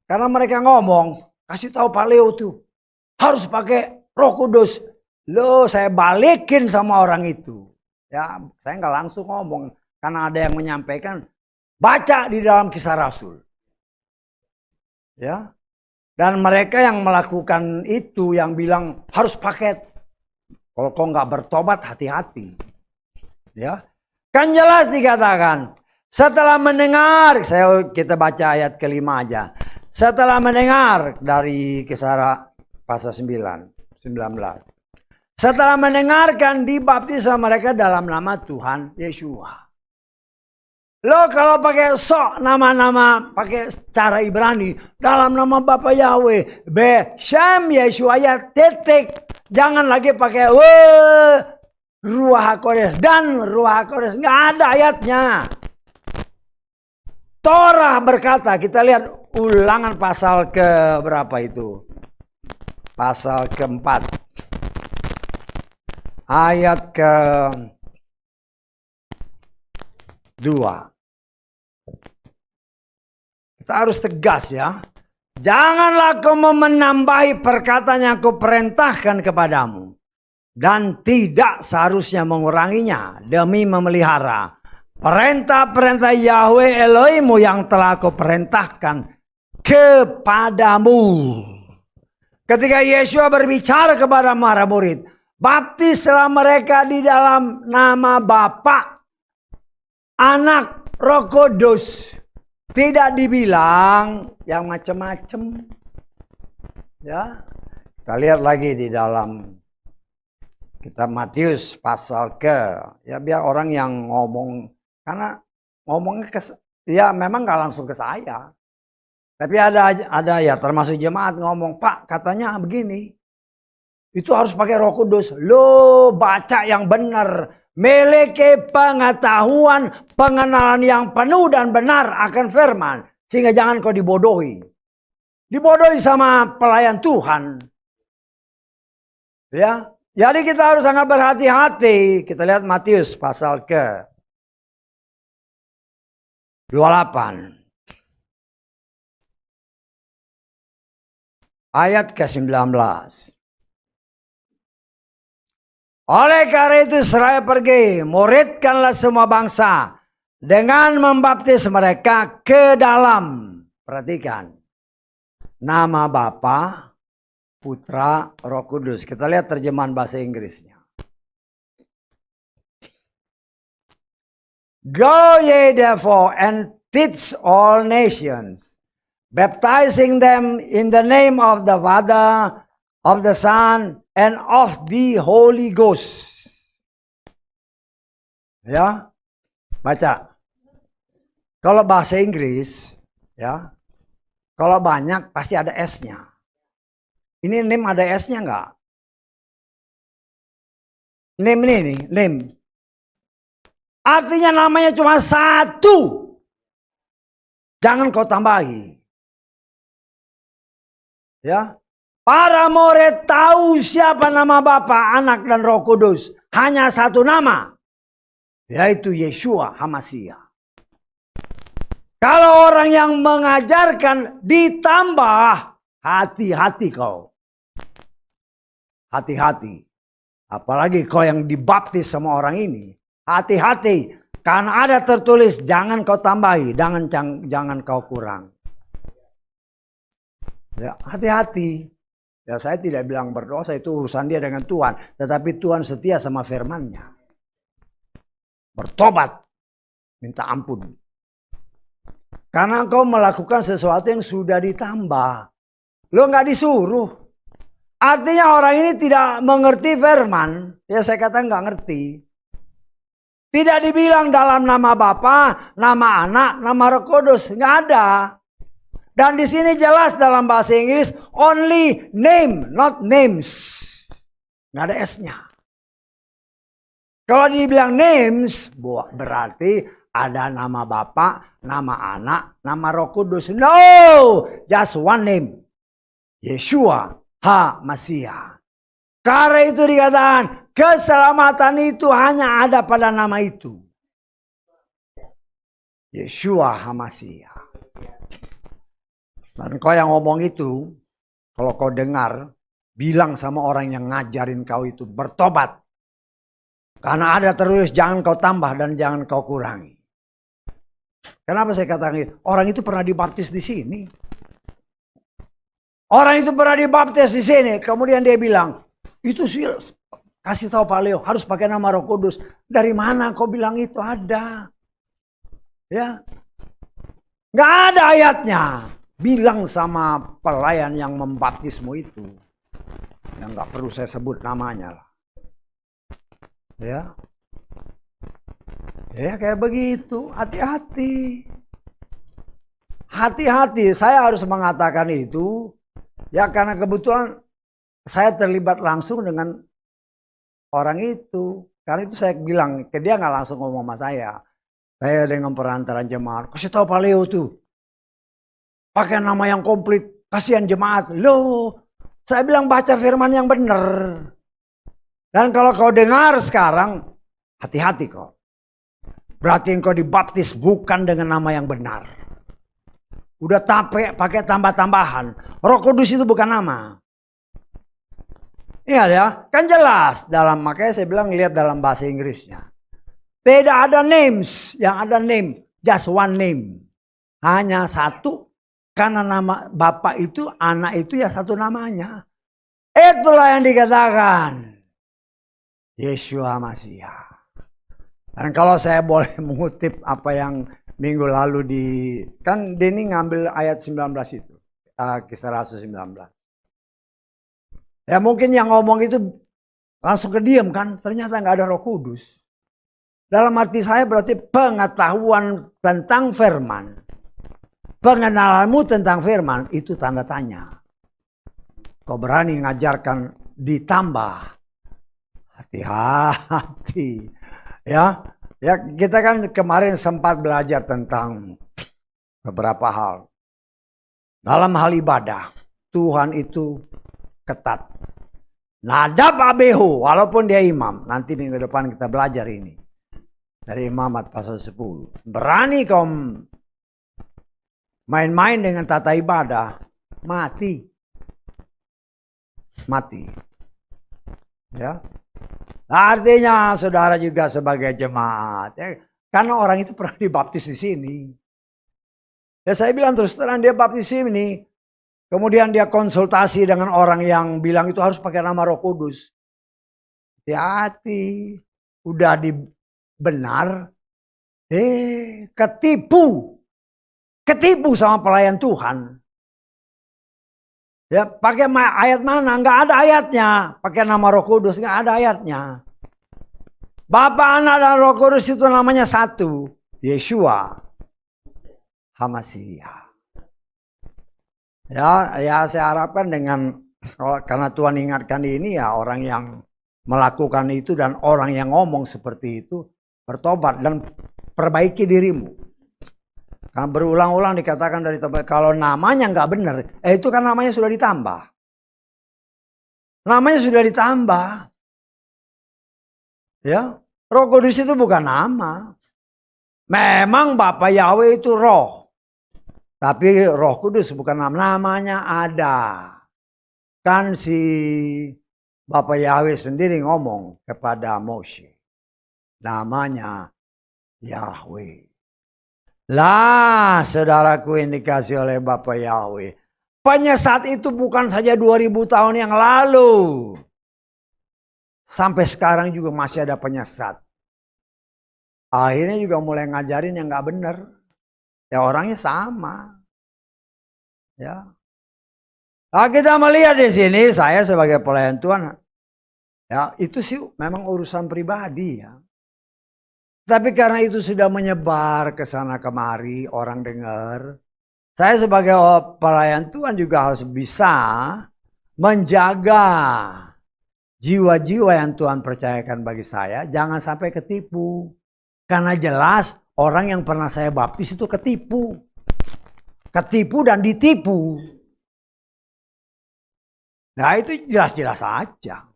karena mereka ngomong, kasih tahu Pak Leo tuh. Harus pakai Roh Kudus. Loh saya balikin sama orang itu. Ya saya nggak langsung ngomong. Karena ada yang menyampaikan. Baca di dalam Kisah Rasul. Ya. Dan mereka yang melakukan itu, yang bilang harus paket. Kalau kau nggak bertobat hati-hati. Ya. Kan jelas dikatakan. Setelah mendengar, kita baca ayat kelima aja. Setelah mendengar dari Kisah pasal 19. Setelah mendengarkan dibaptis mereka dalam nama Tuhan Yeshua. Lo kalau pakai sok nama-nama pakai cara Ibrani dalam nama Bapa Yahweh, Beshem Yeshua ya titik. Jangan lagi pakai Ruah HaKodes dan Ruah HaKodes, nggak ada ayatnya. Torah berkata, kita lihat Ulangan pasal ke berapa itu? Pasal keempat. Ayat ke 2. Kita harus tegas ya. Janganlah kamu menambahi perkataan yang kuperintahkan kepadamu. Dan tidak seharusnya menguranginya demi memelihara perintah-perintah Yahweh Elohimmu yang telah kuperintahkan kepadamu. Ketika Yeshua berbicara kepada para murid, baptislah mereka di dalam nama Bapa, Anak, Roh Kudus. Tidak dibilang yang macam-macam. Ya, kita lihat lagi di dalam kitab Matius pasal ke, ya biar orang yang ngomong, karena ngomongnya ya memang nggak langsung ke saya. Tapi ada ya termasuk jemaat ngomong, Pak katanya begini. Itu harus pakai Roh Kudus. Lo baca yang benar. Miliki pengetahuan, pengenalan yang penuh dan benar akan firman. Sehingga jangan kau dibodohi. Dibodohi sama pelayan Tuhan. Ya. Jadi kita harus sangat berhati-hati. Kita lihat Matius pasal ke 28. Ayat ke-19. Oleh karena itu seraya pergi, muridkanlah semua bangsa dengan membaptis mereka ke dalam, perhatikan, nama Bapa, Putra, Roh Kudus. Kita lihat terjemahan bahasa Inggrisnya. Go ye therefore and teach all nations, baptizing them in the name of the Father, of the Son, and of the Holy Ghost. Ya, baca. Kalau bahasa Inggris, ya, kalau banyak pasti ada S-nya. Ini name ada S-nya enggak? Name ini, name. Artinya namanya cuma satu. Jangan kau tambahi. Ya. Para murid tahu siapa nama Bapa, Anak, dan Roh Kudus. Hanya satu nama. Yaitu Yeshua HaMashiach. Kalau orang yang mengajarkan ditambah, hati-hati kau. Hati-hati. Apalagi kau yang dibaptis sama orang ini. Hati-hati. Karena ada tertulis, jangan kau tambahi, jangan kau kurang. Ya, hati-hati. Ya, saya tidak bilang berdosa, itu urusan dia dengan Tuhan. Tetapi Tuhan setia sama firman-Nya. Bertobat. Minta ampun. Karena engkau melakukan sesuatu yang sudah ditambah. Lo nggak disuruh. Artinya orang ini tidak mengerti firman. Ya saya kata nggak ngerti. Tidak dibilang dalam nama Bapa, nama Anak, nama Roh Kudus. Nggak ada. Dan di sini jelas dalam bahasa Inggris, only name, not names. Nggak ada S-nya. Kalau dibilang names, berarti ada nama Bapa, nama Anak, nama Roh Kudus. No, just one name. Yeshua HaMashiach. Karena itu dikatakan, keselamatan itu hanya ada pada nama itu. Yeshua HaMashiach. Dan kau yang ngomong itu, kalau kau dengar, bilang sama orang yang ngajarin kau itu, bertobat. Karena ada terus, jangan kau tambah dan jangan kau kurangi. Kenapa saya katakan orang itu pernah dibaptis di sini? Orang itu pernah dibaptis di sini, kemudian dia bilang, itu sih kasih tahu Pak Leo, harus pakai nama Roh Kudus. Dari mana kau bilang itu ada? Ya, nggak ada ayatnya. Bilang sama pelayan yang membaptismu itu, yang nggak perlu saya sebut namanya lah. Ya, ya kayak begitu. Hati-hati, hati-hati. Saya harus mengatakan itu, ya karena kebetulan saya terlibat langsung dengan orang itu. Karena itu saya bilang ke dia nggak langsung ngomong sama saya. Saya dengan perantaraan jemaat, kasih tahu Pak Leo tuh. Pakai nama yang komplit, kasihan jemaat. Loh, saya bilang baca firman yang benar. Dan kalau kau dengar sekarang, hati-hati kok. Berarti engkau dibaptis bukan dengan nama yang benar. Udah pakai tambah-tambahan. Roh Kudus itu bukan nama. Iya ya, kan jelas. Makanya saya bilang lihat dalam bahasa Inggrisnya. Tidak ada names, yang ada name, just one name. Hanya satu, karena nama Bapak itu, anak itu ya satu namanya. Itulah yang dikatakan Yeshua Masiah. Dan kalau saya boleh mengutip apa yang minggu lalu kan Denny ngambil ayat 19 itu, Kisah Rasul 19. Ya mungkin yang ngomong itu langsung kediam kan, ternyata nggak ada Roh Kudus. Dalam arti saya berarti pengetahuan tentang firman. Pengenalanmu tentang firman itu tanda tanya. Kau berani ngajarkan ditambah. Hati-hati. Ya kita kan kemarin sempat belajar tentang beberapa hal. Dalam hal ibadah, Tuhan itu ketat. Nadab Abihu, walaupun dia imam. Nanti minggu depan kita belajar ini. Dari Imamat pasal 10. Berani kau main-main dengan tata ibadah, mati. Ya. Artinya saudara juga sebagai jemaat. Ya, karena orang itu pernah dibaptis di sini. Ya saya bilang terus terang dia baptis di sini. Kemudian dia konsultasi dengan orang yang bilang itu harus pakai nama Roh Kudus. Hati-hati. Udah benar, ketipu sama pelayan Tuhan. Ya pakai ayat mana? Nggak ada ayatnya. Pakai nama Roh Kudus nggak ada ayatnya. Bapa, Anak dan Roh Kudus itu namanya satu, Yeshua HaMasiah. Ya saya harapkan karena Tuhan ingatkan ini ya orang yang melakukan itu dan orang yang ngomong seperti itu bertobat dan perbaiki dirimu. Karena berulang-ulang dikatakan dari tobat. Kalau namanya nggak benar, itu kan namanya sudah ditambah. Namanya sudah ditambah. Ya, Roh Kudus itu bukan nama. Memang Bapa Yahweh itu roh. Tapi Roh Kudus bukan nama. Namanya ada. Kan si Bapa Yahweh sendiri ngomong kepada Moshe. Namanya Yahweh. Lah saudaraku yang dikasih oleh Bapa Yahweh. Penyesat itu bukan saja 2000 tahun yang lalu. Sampai sekarang juga masih ada penyesat. Akhirnya juga mulai ngajarin yang gak benar. Ya orangnya sama. Ya. Nah, kita melihat di sini saya sebagai pelayan Tuhan. Ya itu sih memang urusan pribadi ya. Tapi karena itu sudah menyebar ke sana kemari, orang dengar. Saya sebagai pelayan Tuhan juga harus bisa menjaga jiwa-jiwa yang Tuhan percayakan bagi saya. Jangan sampai ketipu. Karena jelas orang yang pernah saya baptis itu ketipu. Ketipu dan ditipu. Nah itu jelas-jelas aja.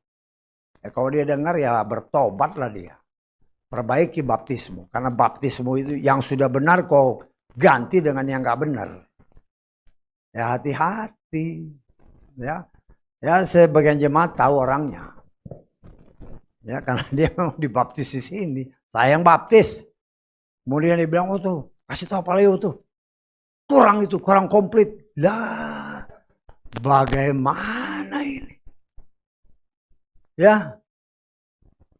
Ya, kalau dia dengar ya bertobatlah dia. Perbaiki baptismu. Karena baptismu itu yang sudah benar kau ganti dengan yang gak benar. Ya hati-hati. Ya sebagian jemaat tahu orangnya. Ya karena dia memang dibaptis di sini. Saya yang baptis. Kemudian dia bilang, oh tuh kasih tahu Pak Leo tuh. Kurang komplit. Lah bagaimana ini? Ya.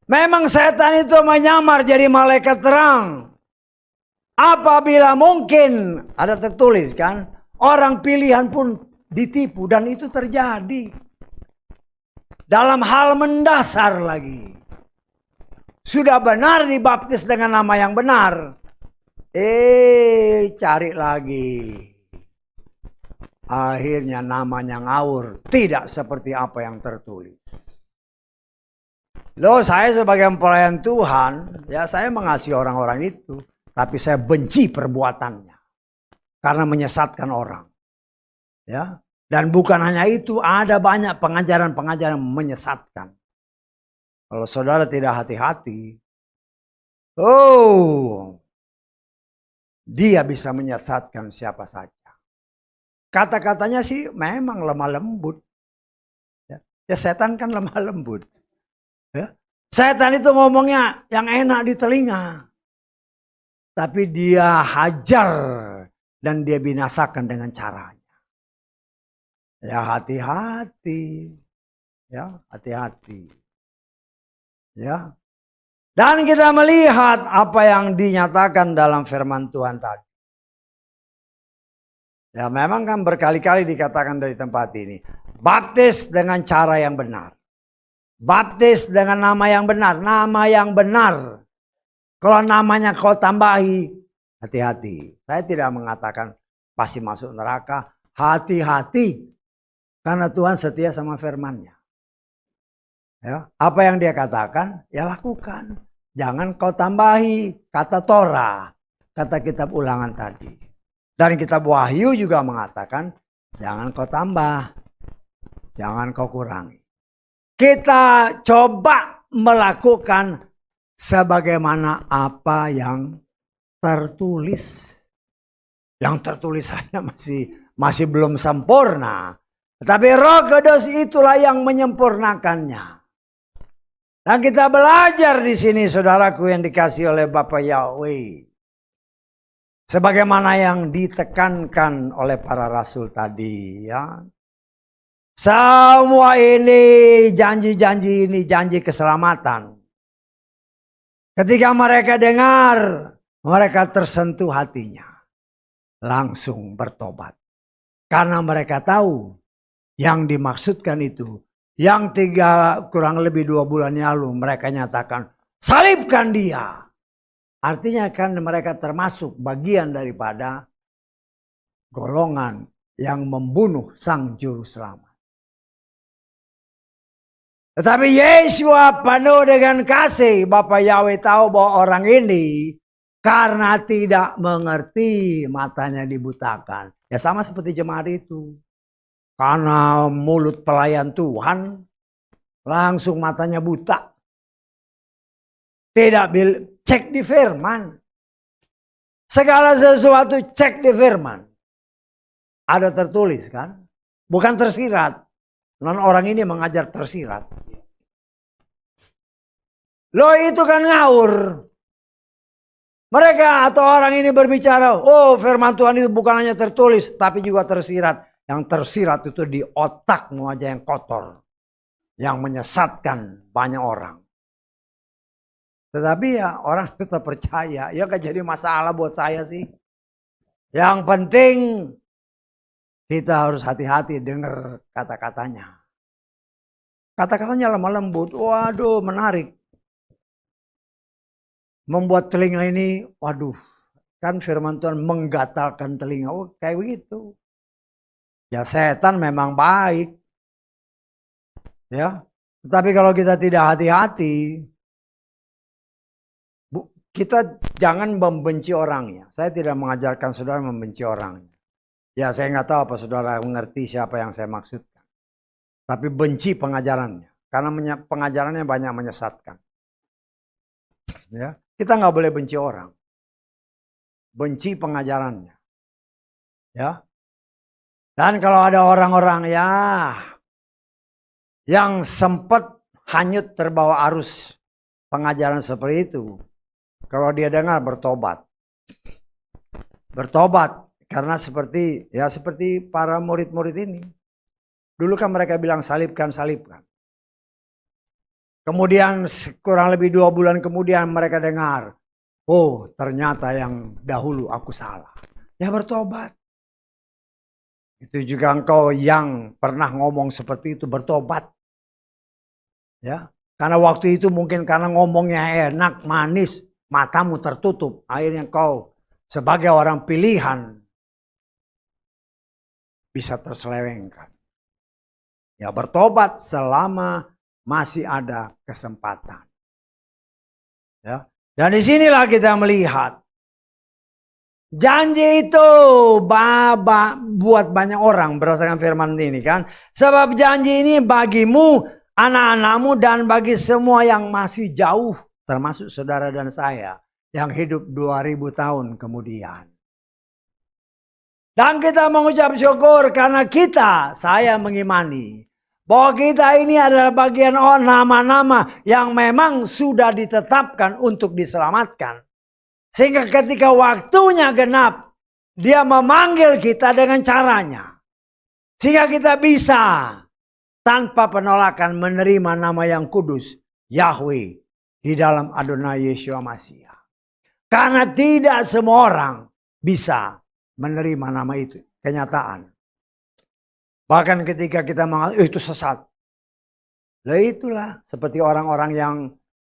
Memang setan itu menyamar jadi malaikat terang. Apabila mungkin, ada tertulis kan, orang pilihan pun ditipu dan itu terjadi. Dalam hal mendasar lagi. Sudah benar dibaptis dengan nama yang benar. Cari lagi. Akhirnya namanya ngawur. Tidak seperti apa yang tertulis. Loh saya sebagai pelayan Tuhan, ya saya mengasihi orang-orang itu. tapi saya benci perbuatannya karena menyesatkan orang. Ya, dan bukan hanya itu, ada banyak pengajaran-pengajaran menyesatkan. Kalau saudara tidak hati-hati, dia bisa menyesatkan siapa saja. Kata-katanya sih memang lemah lembut. Ya setan kan lemah lembut. Ya. Setan itu ngomongnya yang enak di telinga. Tapi dia hajar dan dia binasakan dengan caranya. Ya hati-hati. Ya, hati-hati. Ya. Dan kita melihat apa yang dinyatakan dalam firman Tuhan tadi. Ya, memang kan berkali-kali dikatakan dari tempat ini. Baptis dengan cara yang benar. Baptis dengan nama yang benar. Nama yang benar. Kalau namanya kau tambahi, hati-hati. Saya tidak mengatakan pasti masuk neraka. Hati-hati. Karena Tuhan setia sama firman-Nya. Ya, apa yang dia katakan, ya lakukan. Jangan kau tambahi kata Torah, kata kitab ulangan tadi. Dan kitab Wahyu juga mengatakan, jangan kau tambah, jangan kau kurangi. Kita coba melakukan sebagaimana apa yang tertulis. Yang tertulis saja masih belum sempurna. Tetapi Roh Kudus itulah yang menyempurnakannya. Dan kita belajar di sini, saudaraku yang dikasih oleh Bapa Yahweh. Sebagaimana yang ditekankan oleh para rasul tadi, ya. Semua ini janji-janji ini janji keselamatan. Ketika mereka dengar, mereka tersentuh hatinya. Langsung bertobat. Karena mereka tahu yang dimaksudkan itu, yang kurang lebih 2 bulan lalu mereka nyatakan, salibkan dia. Artinya kan mereka termasuk bagian daripada golongan yang membunuh sang juru selamat. Tetapi Yesua penuh dengan kasih. Bapa Yahweh tahu bahwa orang ini karena tidak mengerti matanya dibutakan. Ya sama seperti jemaat itu. Karena mulut pelayan Tuhan langsung matanya buta. Tidak cek di firman. Segala sesuatu cek di firman. Ada tertulis kan? Bukan tersirat. Non orang ini mengajar tersirat. Loh itu kan ngawur. Mereka atau orang ini berbicara, oh firman Tuhan itu bukan hanya tertulis, tapi juga tersirat. Yang tersirat itu di otakmu aja yang kotor. Yang menyesatkan banyak orang. Tetapi ya orang tetap percaya. Ya gak jadi masalah buat saya sih. Yang penting kita harus hati-hati dengar kata-katanya. Kata-katanya lemah lembut. Waduh menarik. Membuat telinga ini, waduh. Kan firman Tuhan menggatalkan telinga. Oh kayak begitu. Ya setan memang baik. Ya. Tetapi kalau kita tidak hati-hati, kita jangan membenci orangnya. Saya tidak mengajarkan saudara membenci orangnya. Ya saya nggak tahu apa saudara mengerti siapa yang saya maksudkan. Tapi benci pengajarannya. Karena pengajarannya banyak menyesatkan. Ya, kita nggak boleh benci orang. Benci pengajarannya. Ya. Dan kalau ada orang-orang ya yang sempat hanyut terbawa arus pengajaran seperti itu. Kalau dia dengar bertobat. Bertobat karena seperti para murid-murid ini. Dulu kan mereka bilang salibkan, salibkan. Kemudian kurang lebih 2 bulan kemudian mereka dengar. Oh ternyata yang dahulu aku salah. Ya bertobat. Itu juga engkau yang pernah ngomong seperti itu bertobat. Ya, karena waktu itu mungkin karena ngomongnya enak, manis, matamu tertutup. Akhirnya engkau sebagai orang pilihan bisa terselewengkan. Ya bertobat selama masih ada kesempatan. Ya, dan disinilah kita melihat Janji itu buat banyak orang berdasarkan firman ini kan. Sebab janji ini bagimu, anak-anakmu, dan bagi semua yang masih jauh. Termasuk saudara dan saya yang hidup 2000 tahun kemudian. Dan kita mengucap syukur karena saya mengimani bahwa kita ini adalah bagian nama-nama yang memang sudah ditetapkan untuk diselamatkan. Sehingga ketika waktunya genap, dia memanggil kita dengan caranya. Sehingga kita bisa tanpa penolakan menerima nama yang kudus, Yahweh, di dalam Adonai Yeshua Mashiach. Karena tidak semua orang bisa menerima nama itu, kenyataan. Bahkan ketika kita mengatakan, itu sesat. Lah itulah seperti orang-orang yang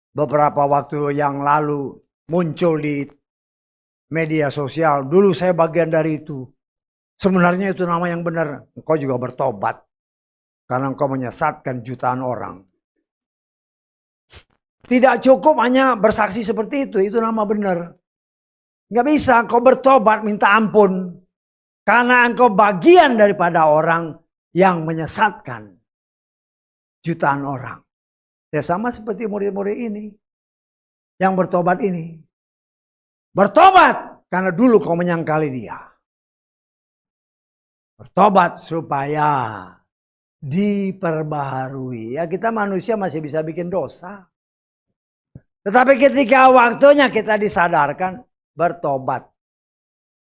beberapa waktu yang lalu muncul di media sosial. Dulu saya bagian dari itu. Sebenarnya itu nama yang benar. Engkau juga bertobat. Karena engkau menyesatkan jutaan orang. Tidak cukup hanya bersaksi seperti itu. Itu nama benar. Nggak bisa engkau bertobat minta ampun. Karena engkau bagian daripada orang yang menyesatkan jutaan orang. Ya sama seperti murid-murid ini. Yang bertobat ini. Bertobat karena dulu kau menyangkali dia. Bertobat supaya diperbaharui. Ya kita manusia masih bisa bikin dosa. Tetapi ketika waktunya kita disadarkan, bertobat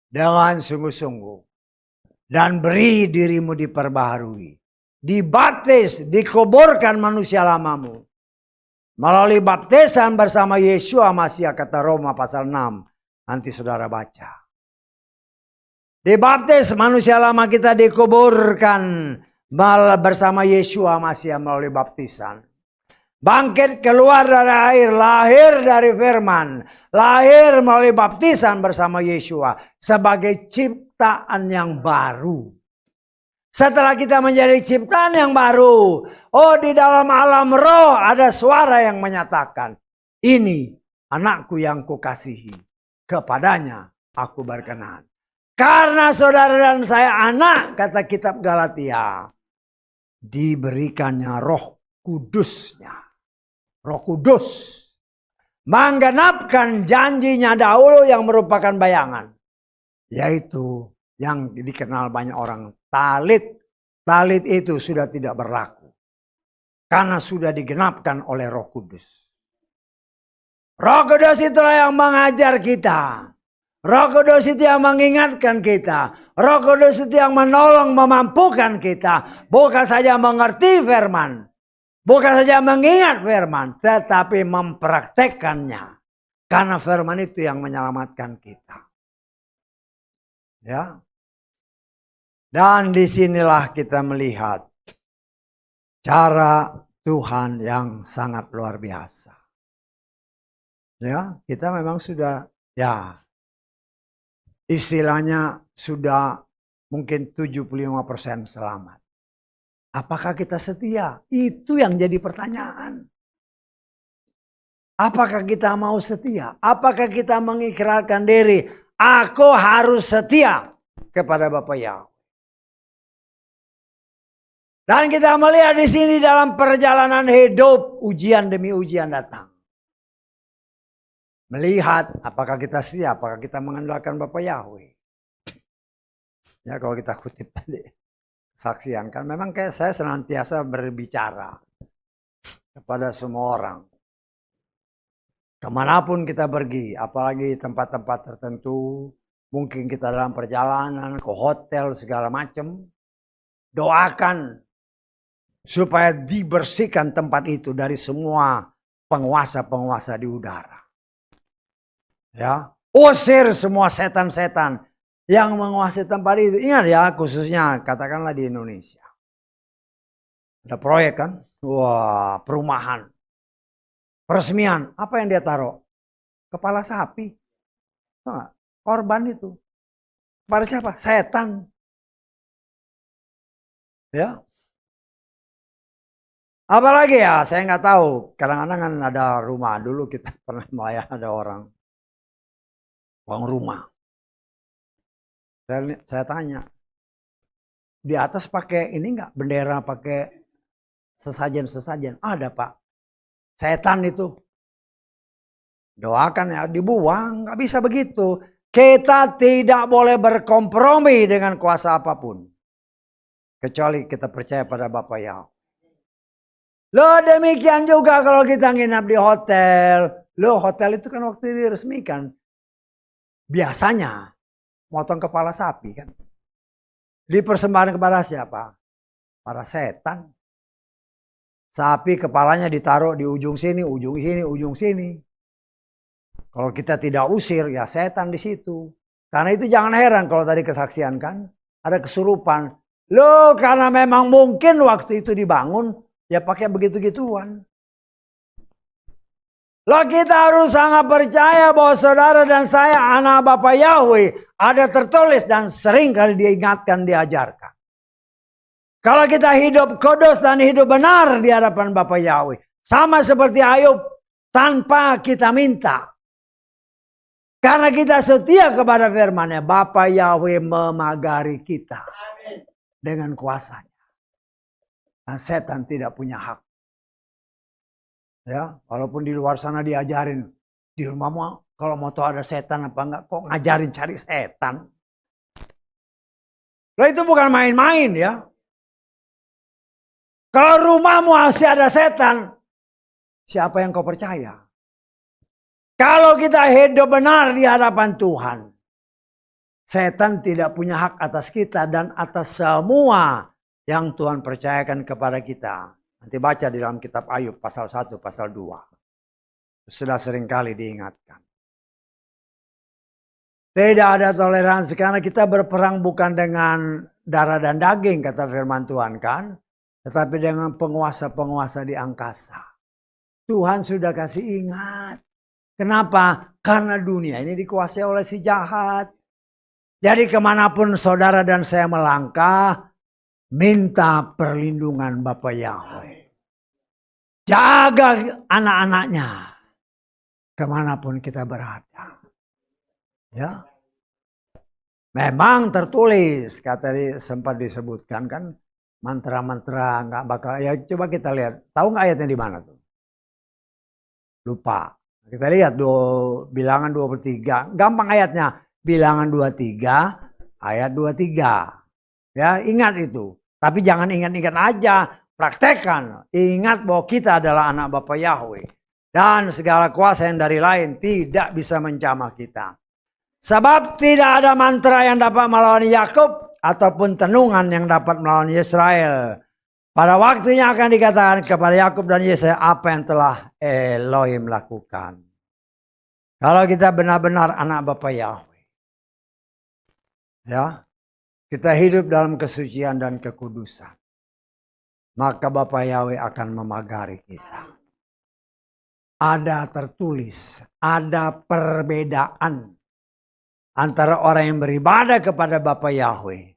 dengan sungguh-sungguh. Dan beri dirimu diperbaharui. Dibaptis, dikuburkan manusia lamamu. Melalui baptisan bersama Yeshua Mashiach, kata Roma pasal 6. Nanti saudara baca. Dibaptis manusia lama kita dikuburkan bersama Yeshua Mashiach melalui baptisan. Bangkit keluar dari air, lahir dari firman, lahir melalui baptisan bersama Yeshua sebagai ciptaan yang baru. Setelah kita menjadi ciptaan yang baru, di dalam alam roh ada suara yang menyatakan, ini anakku yang kukasihi, kepadanya aku berkenan. Karena saudara dan saya anak, kata kitab Galatia, diberikannya roh kudusnya. Roh Kudus menggenapkan janjinya dahulu yang merupakan bayangan. Yaitu yang dikenal banyak orang, talit. Talit itu sudah tidak berlaku. Karena sudah digenapkan oleh Roh Kudus. Roh Kudus itulah yang mengajar kita. Roh Kudus itu yang mengingatkan kita. Roh Kudus itu yang menolong, memampukan kita. Bukan saja mengerti firman. Bukan saja mengingat firman, tetapi mempraktekkannya. Karena firman itu yang menyelamatkan kita. Ya. Dan disinilah kita melihat cara Tuhan yang sangat luar biasa. Ya, kita memang sudah, ya, istilahnya sudah mungkin 75% selamat. Apakah kita setia? Itu yang jadi pertanyaan. Apakah kita mau setia? Apakah kita mengikrarkan diri? Aku harus setia kepada Bapa Yahweh. Dan kita melihat di sini dalam perjalanan hidup, ujian demi ujian datang. Melihat apakah kita setia, apakah kita mengandalkan Bapa Yahweh. Ya kalau kita kutip tadi. Saksian kan memang kayak saya senantiasa berbicara kepada semua orang. Kemanapun kita pergi, apalagi tempat-tempat tertentu, mungkin kita dalam perjalanan ke hotel segala macam, doakan supaya dibersihkan tempat itu dari semua penguasa-penguasa di udara. Ya, usir semua setan-setan yang menguasai tempat itu. Ingat ya, khususnya katakanlah di Indonesia. Ada proyek kan? Wah, perumahan. Peresmian. Apa yang dia taruh? Kepala sapi. Korban itu. Pada siapa? Setan. Ya. Apalagi ya, saya nggak tahu. Kadang-kadang kan ada rumah. Dulu kita pernah melayani ada orang. Uang rumah. Saya tanya, di atas pakai ini enggak, bendera, pakai sesajen-sesajen? Ada Pak. Setan itu. Doakan ya, dibuang, nggak bisa begitu. Kita tidak boleh berkompromi dengan kuasa apapun. Kecuali kita percaya pada Bapa Yahweh. Loh demikian juga kalau kita nginap di hotel. Loh hotel itu kan waktu diresmikan. Biasanya motong kepala sapi kan. Dipersembahkan kepada siapa? Para setan. Sapi kepalanya ditaruh di ujung sini, ujung sini, ujung sini. Kalau kita tidak usir, ya setan di situ. Karena itu jangan heran kalau tadi kesaksian kan, ada kesurupan. Loh, karena memang mungkin waktu itu dibangun, ya pakai begitu-gituan. Loh, kita harus sangat percaya bahwa saudara dan saya anak Bapa Yahweh, ada tertulis dan sering kali diingatkan, diajarkan. Kalau kita hidup kudus dan hidup benar di hadapan Bapa Yahweh, sama seperti Ayub, tanpa kita minta. Karena kita setia kepada firman-Nya, Bapa Yahweh memagari kita dengan kuasanya. Dan setan tidak punya hak. Ya, walaupun di luar sana diajarin, di rumahmu kalau mau tahu ada setan apa enggak, kok ngajarin cari setan. Loh itu bukan main-main ya. Kalau rumahmu masih ada setan, siapa yang kau percaya? Kalau kita hidup benar di hadapan Tuhan, setan tidak punya hak atas kita dan atas semua yang Tuhan percayakan kepada kita. Nanti baca di dalam kitab Ayub pasal 1, pasal 2. Sudah seringkali diingatkan. Tidak ada toleransi karena kita berperang bukan dengan darah dan daging, kata firman Tuhan kan. Tetapi dengan penguasa-penguasa di angkasa. Tuhan sudah kasih ingat. Kenapa? Karena dunia ini dikuasai oleh si jahat. Jadi kemanapun saudara dan saya melangkah, minta perlindungan Bapa Yahweh. Jaga anak-anaknya kemanapun kita berada. Ya, memang tertulis, kata sempat disebutkan kan, mantra-mantra nggak bakal. Ya coba kita lihat, tahu nggak ayatnya di mana tuh? Lupa. Kita lihat bilangan 23. Gampang ayatnya. Bilangan 23 ayat 23. Ya, ingat itu. Tapi jangan ingat-ingat aja, praktekkan. Ingat bahwa kita adalah anak Bapa Yahweh. Dan segala kuasa yang dari lain tidak bisa menjamah kita. Sebab tidak ada mantra yang dapat melawan Yakub ataupun tenungan yang dapat melawan Israel. Pada waktunya akan dikatakan kepada Yakub dan Yesaya apa yang telah Elohim lakukan. Kalau kita benar-benar anak Bapa Yahweh, ya, kita hidup dalam kesucian dan kekudusan, maka Bapa Yahweh akan memagari kita. Ada tertulis, ada perbedaan antara orang yang beribadah kepada Bapa Yahweh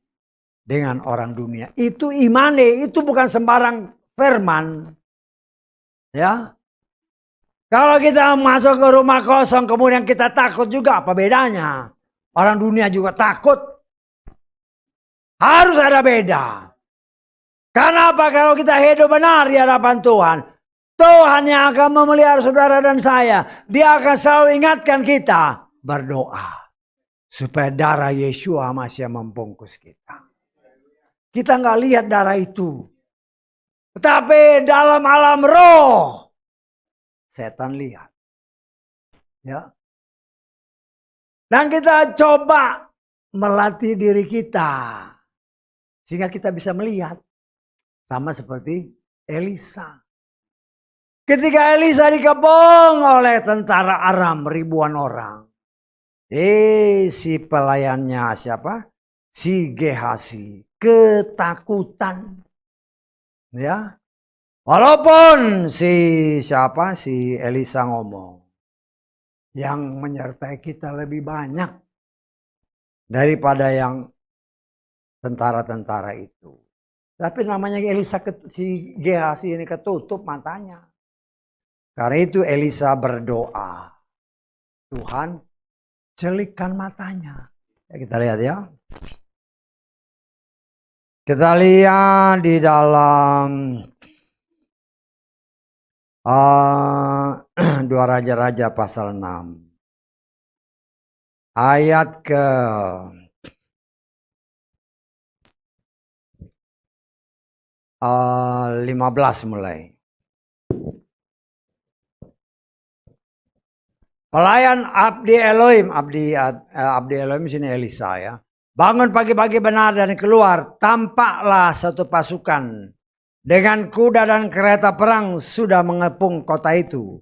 dengan orang dunia. Itu imane, itu bukan sembarang firman. Ya. Kalau kita masuk ke rumah kosong kemudian kita takut juga, apa bedanya? Orang dunia juga takut. Harus ada beda. Karena apa? Kalau kita hidup benar di hadapan Tuhan, Tuhan yang akan memelihara saudara dan saya. Dia akan selalu ingatkan kita berdoa. Supaya darah Yeshua masih membungkus kita. Kita nggak lihat darah itu. Tetapi dalam alam roh, setan lihat. Ya. Dan kita coba melatih diri kita. Sehingga kita bisa melihat. Sama seperti Elisa. Ketika Elisa dikepung oleh tentara Aram ribuan orang. Si pelayannya siapa? Si Gehasi. Ketakutan. Ya. Walaupun si Elisa ngomong. Yang menyertai kita lebih banyak. Daripada yang tentara-tentara itu. Tapi namanya Elisa, si Gehasi ini ketutup matanya. Karena itu Elisa berdoa. Tuhan, celikkan matanya. Kita lihat ya. Kita lihat di dalam Dua Raja-Raja pasal 6. Ayat ke 15 mulai. Pelayan Abdi Elohim, Abdi Elohim sini Elisa ya. Bangun pagi-pagi benar dan keluar, tampaklah satu pasukan dengan kuda dan kereta perang sudah mengepung kota itu.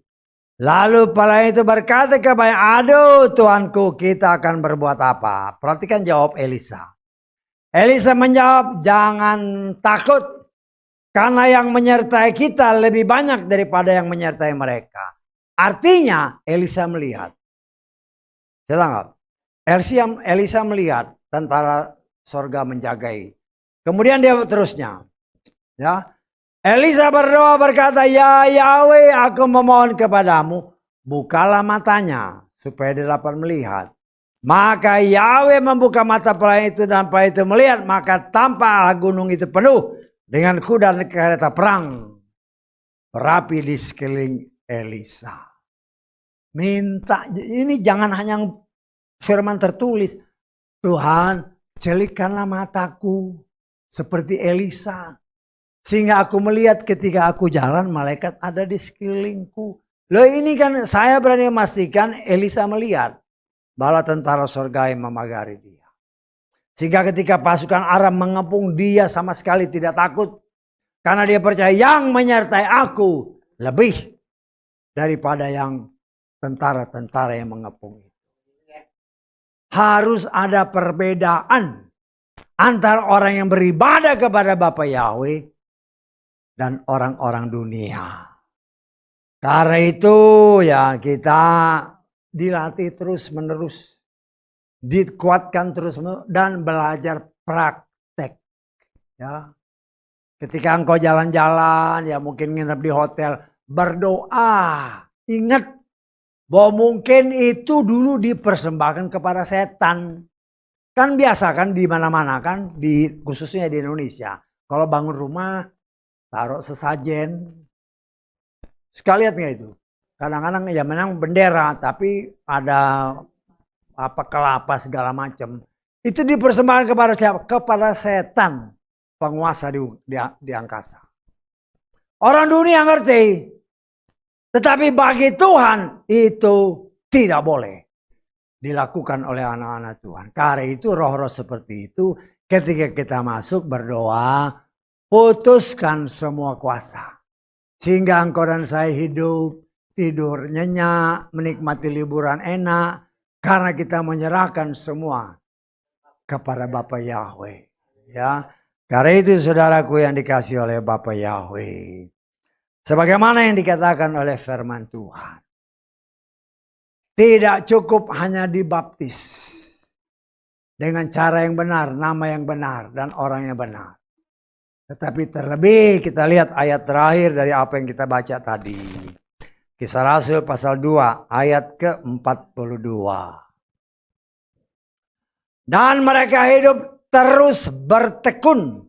Lalu pelayan itu berkata kepada, aduh Tuanku, kita akan berbuat apa? Perhatikan jawab Elisa. Elisa menjawab, jangan takut, karena yang menyertai kita lebih banyak daripada yang menyertai mereka. Artinya Elisa melihat. Saya tangkap. Elisa melihat tentara sorga menjagai. Kemudian dia terusnya. Ya. Elisa berdoa berkata, ya Yahweh, aku memohon kepadamu, bukalah matanya supaya dia dapat melihat. Maka Yahweh membuka mata pelayan itu dan pelayan itu melihat, maka tampaklah gunung itu penuh dengan kuda dan kereta perang berapi di sekeliling Elisa. Minta, ini jangan hanya firman tertulis. Tuhan, celikkanlah mataku seperti Elisa. Sehingga aku melihat ketika aku jalan, malaikat ada di sekelilingku. Loh ini kan saya berani memastikan Elisa melihat bala tentara surga yang memagari dia. Sehingga ketika pasukan Aram mengepung, dia sama sekali tidak takut. Karena dia percaya yang menyertai aku lebih daripada yang tentara-tentara yang mengepung itu. Harus ada perbedaan antara orang yang beribadah kepada Bapa Yahweh dan orang-orang dunia. Karena itu ya kita dilatih terus menerus. Dikuatkan terus menerus dan belajar praktek. Ya. Ketika engkau jalan-jalan, ya mungkin nginep di hotel, berdoa. Ingat bahwa mungkin itu dulu dipersembahkan kepada setan. Kan biasa kan di mana-mana kan, khususnya di Indonesia. Kalau bangun rumah, taruh sesajen. Sekalian nggak itu? Kadang-kadang ya memang bendera, tapi ada apa kelapa segala macam. Itu dipersembahkan kepada siapa? Kepada setan. Penguasa di angkasa. Orang dunia ngerti. Tetapi bagi Tuhan itu tidak boleh dilakukan oleh anak-anak Tuhan. Karena itu roh-roh seperti itu ketika kita masuk berdoa, putuskan semua kuasa. Sehingga engkau dan saya hidup, tidur nyenyak, menikmati liburan enak. Karena kita menyerahkan semua kepada Bapa Yahweh. Ya. Karena itu saudaraku yang dikasih oleh Bapa Yahweh. Sebagaimana yang dikatakan oleh firman Tuhan. Tidak cukup hanya dibaptis. Dengan cara yang benar, nama yang benar, dan orang yang benar. Tetapi terlebih kita lihat ayat terakhir dari apa yang kita baca tadi. Kisah Rasul pasal 2 ayat ke-42. Dan mereka hidup terus bertekun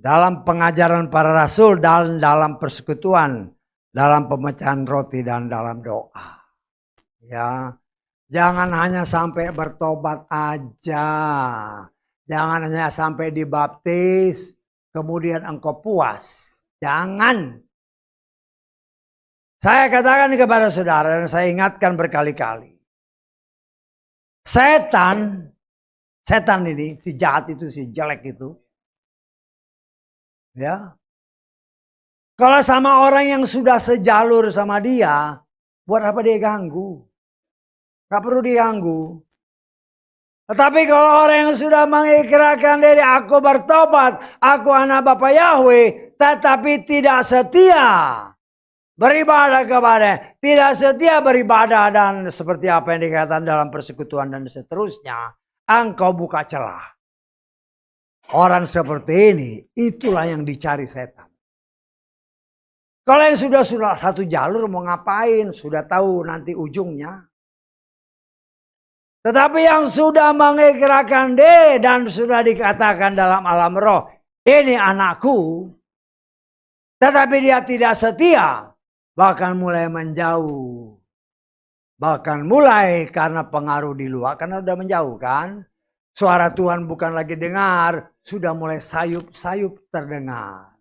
dalam pengajaran para rasul dan dalam persekutuan, dalam pemecahan roti dan dalam doa. Ya, jangan hanya sampai bertobat aja. Jangan hanya sampai dibaptis, kemudian engkau puas. Jangan. Saya katakan kepada saudara dan saya ingatkan berkali-kali. Setan ini, si jahat itu, si jelek itu. Ya. Kalau sama orang yang sudah sejalur sama dia, buat apa dia ganggu? Gak perlu diganggu. Tetapi kalau orang yang sudah mengikrarkan diri, aku bertobat, aku anak Bapa Yahweh, tetapi tidak setia beribadah kepada, tidak setia beribadah dan seperti apa yang dikatakan dalam persekutuan dan seterusnya, engkau buka celah. Orang seperti ini, itulah yang dicari setan. Kalau yang sudah satu jalur mau ngapain, sudah tahu nanti ujungnya. Tetapi yang sudah mengikrarkan diri dan sudah dikatakan dalam alam roh, ini anakku, tetapi dia tidak setia, bahkan mulai menjauh. Bahkan mulai karena pengaruh di luar, karena sudah menjauh kan. Suara Tuhan bukan lagi dengar, sudah mulai sayup-sayup terdengar.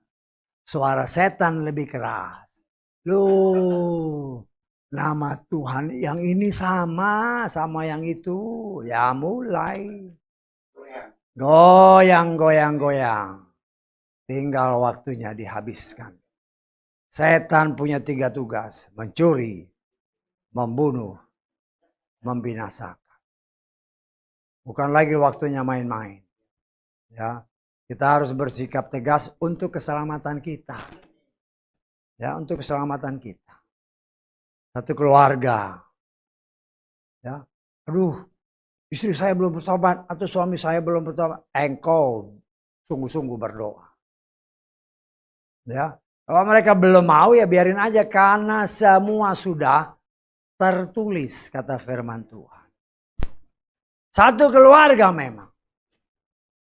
Suara setan lebih keras. Loh, nama Tuhan yang ini sama yang itu. Ya mulai. Goyang. Tinggal waktunya dihabiskan. Setan punya 3 tugas. Mencuri, membunuh, membinasakan. Bukan lagi waktunya main-main. Ya, kita harus bersikap tegas untuk keselamatan kita. Ya, untuk keselamatan kita. Satu keluarga. Ya, aduh, istri saya belum bertobat atau suami saya belum bertobat. Engkau sungguh-sungguh berdoa. Ya, kalau mereka belum mau ya biarin aja karena semua sudah tertulis kata firman Tuhan. Satu keluarga memang.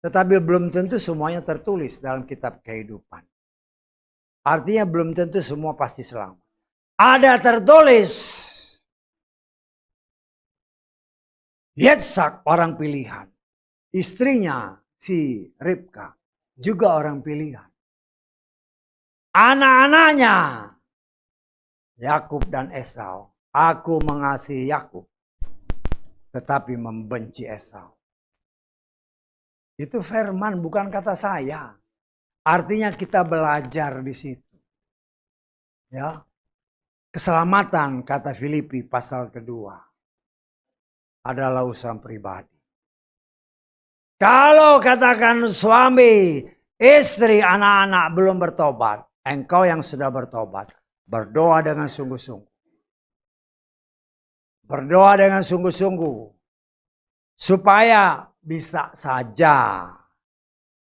Tetapi belum tentu semuanya tertulis dalam kitab kehidupan. Artinya belum tentu semua pasti selamat. Ada tertulis. Yitzhak orang pilihan. Istrinya si Ribka juga orang pilihan. Anak-anaknya Yakub dan Esau. Aku mengasihi Yakub, tetapi membenci Esau. Itu firman, bukan kata saya. Artinya kita belajar di situ. Ya. Keselamatan kata Filipi pasal kedua adalah urusan pribadi. Kalau katakan suami, istri, anak-anak belum bertobat, engkau yang sudah bertobat, berdoa dengan sungguh-sungguh. Berdoa dengan sungguh-sungguh supaya bisa saja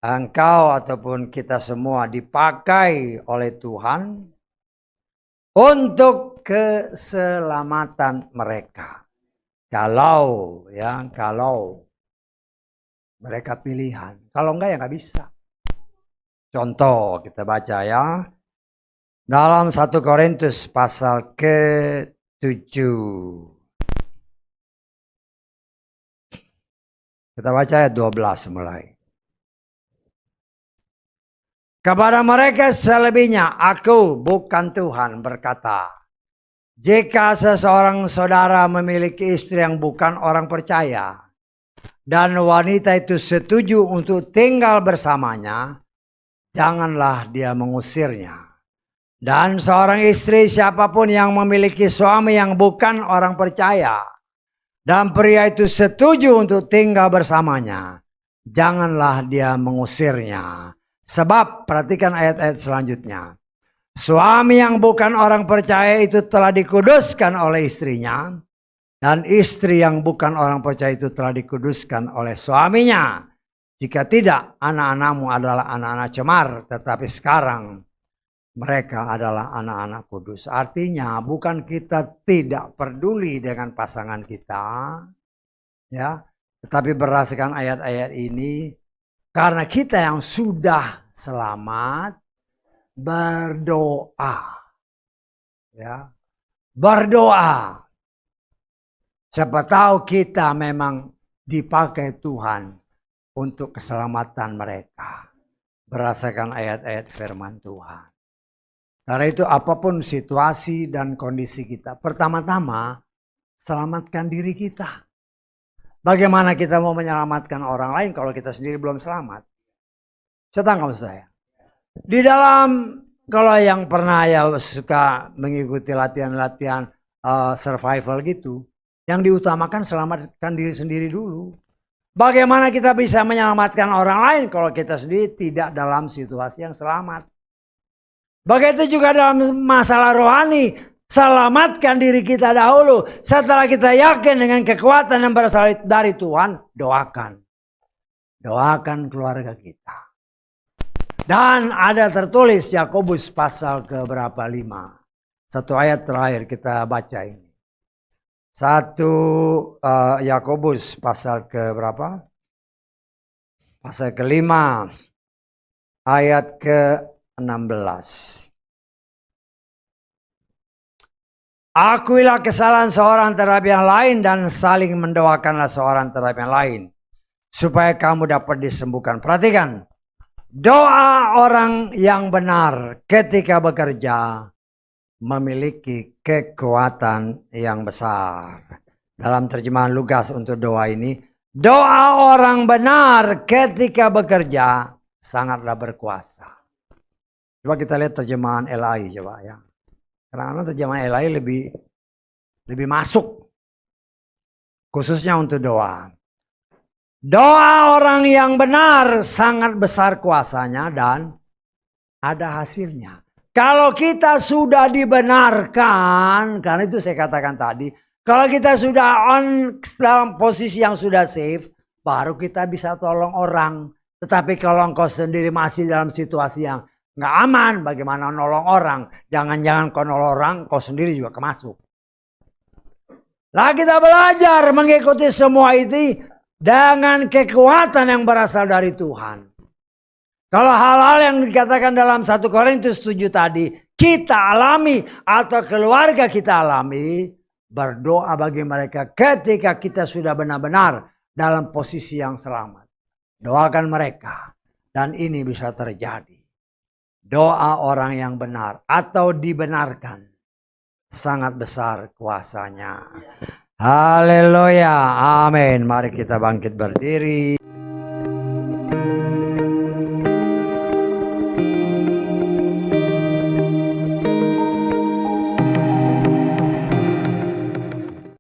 engkau ataupun kita semua dipakai oleh Tuhan untuk keselamatan mereka. Kalau mereka pilihan. Kalau enggak ya enggak bisa. Contoh kita baca ya. Dalam 1 Korintus pasal ke-7. Kita baca ayat 12 mulai. Kepada mereka selebihnya, aku bukan Tuhan berkata, jika seseorang saudara memiliki istri yang bukan orang percaya, dan wanita itu setuju untuk tinggal bersamanya, janganlah dia mengusirnya. Dan seorang istri siapapun yang memiliki suami yang bukan orang percaya, dan pria itu setuju untuk tinggal bersamanya, janganlah dia mengusirnya. Sebab, perhatikan ayat-ayat selanjutnya. Suami yang bukan orang percaya itu telah dikuduskan oleh istrinya. Dan istri yang bukan orang percaya itu telah dikuduskan oleh suaminya. Jika tidak, anak-anakmu adalah anak-anak cemar. Tetapi sekarang mereka adalah anak-anak kudus. Artinya bukan kita tidak peduli dengan pasangan kita. Ya, tetapi berdasarkan ayat-ayat ini, karena kita yang sudah selamat, berdoa. Ya, berdoa. Siapa tahu kita memang dipakai Tuhan untuk keselamatan mereka. Berdasarkan ayat-ayat firman Tuhan. Karena itu apapun situasi dan kondisi kita. Pertama-tama, selamatkan diri kita. Bagaimana kita mau menyelamatkan orang lain kalau kita sendiri belum selamat? Saya tangkap saya. Di dalam, kalau yang pernah ya suka mengikuti latihan-latihan survival gitu, yang diutamakan selamatkan diri sendiri dulu. Bagaimana kita bisa menyelamatkan orang lain kalau kita sendiri tidak dalam situasi yang selamat? Begitu juga dalam masalah rohani. Selamatkan diri kita dahulu. Setelah kita yakin dengan kekuatan yang berasal dari Tuhan, doakan. Doakan keluarga kita. Dan ada tertulis Yakobus pasal ke berapa 5. Satu ayat terakhir kita baca ini. 1 Yakobus pasal ke berapa? Pasal ke-5 ayat ke-16. Akuilah kesalahan seorang terhadap yang lain dan saling mendoakanlah seorang terhadap yang lain, supaya kamu dapat disembuhkan. Perhatikan, doa orang yang benar ketika bekerja memiliki kekuatan yang besar. Dalam terjemahan Lukas untuk doa ini, doa orang benar ketika bekerja sangatlah berkuasa. Coba kita lihat terjemahan LAI coba ya. Karena terjemahan LAI lebih masuk, khususnya untuk doa. Doa orang yang benar sangat besar kuasanya dan ada hasilnya. Kalau kita sudah dibenarkan, karena itu saya katakan tadi, kalau kita sudah dalam posisi yang sudah safe, baru kita bisa tolong orang. Tetapi kalau engkau sendiri masih dalam situasi yang nggak aman, bagaimana nolong orang? Jangan-jangan kau nolong orang, kau sendiri juga kemasuk. Nah, kita belajar mengikuti semua itu dengan kekuatan yang berasal dari Tuhan. Kalau hal-hal yang dikatakan dalam 1 Korintus 7 tadi kita alami atau keluarga kita alami, berdoa bagi mereka ketika kita sudah benar-benar dalam posisi yang selamat. Doakan mereka dan ini bisa terjadi. Doa orang yang benar atau dibenarkan sangat besar kuasanya. Haleluya, amin. Mari kita bangkit berdiri.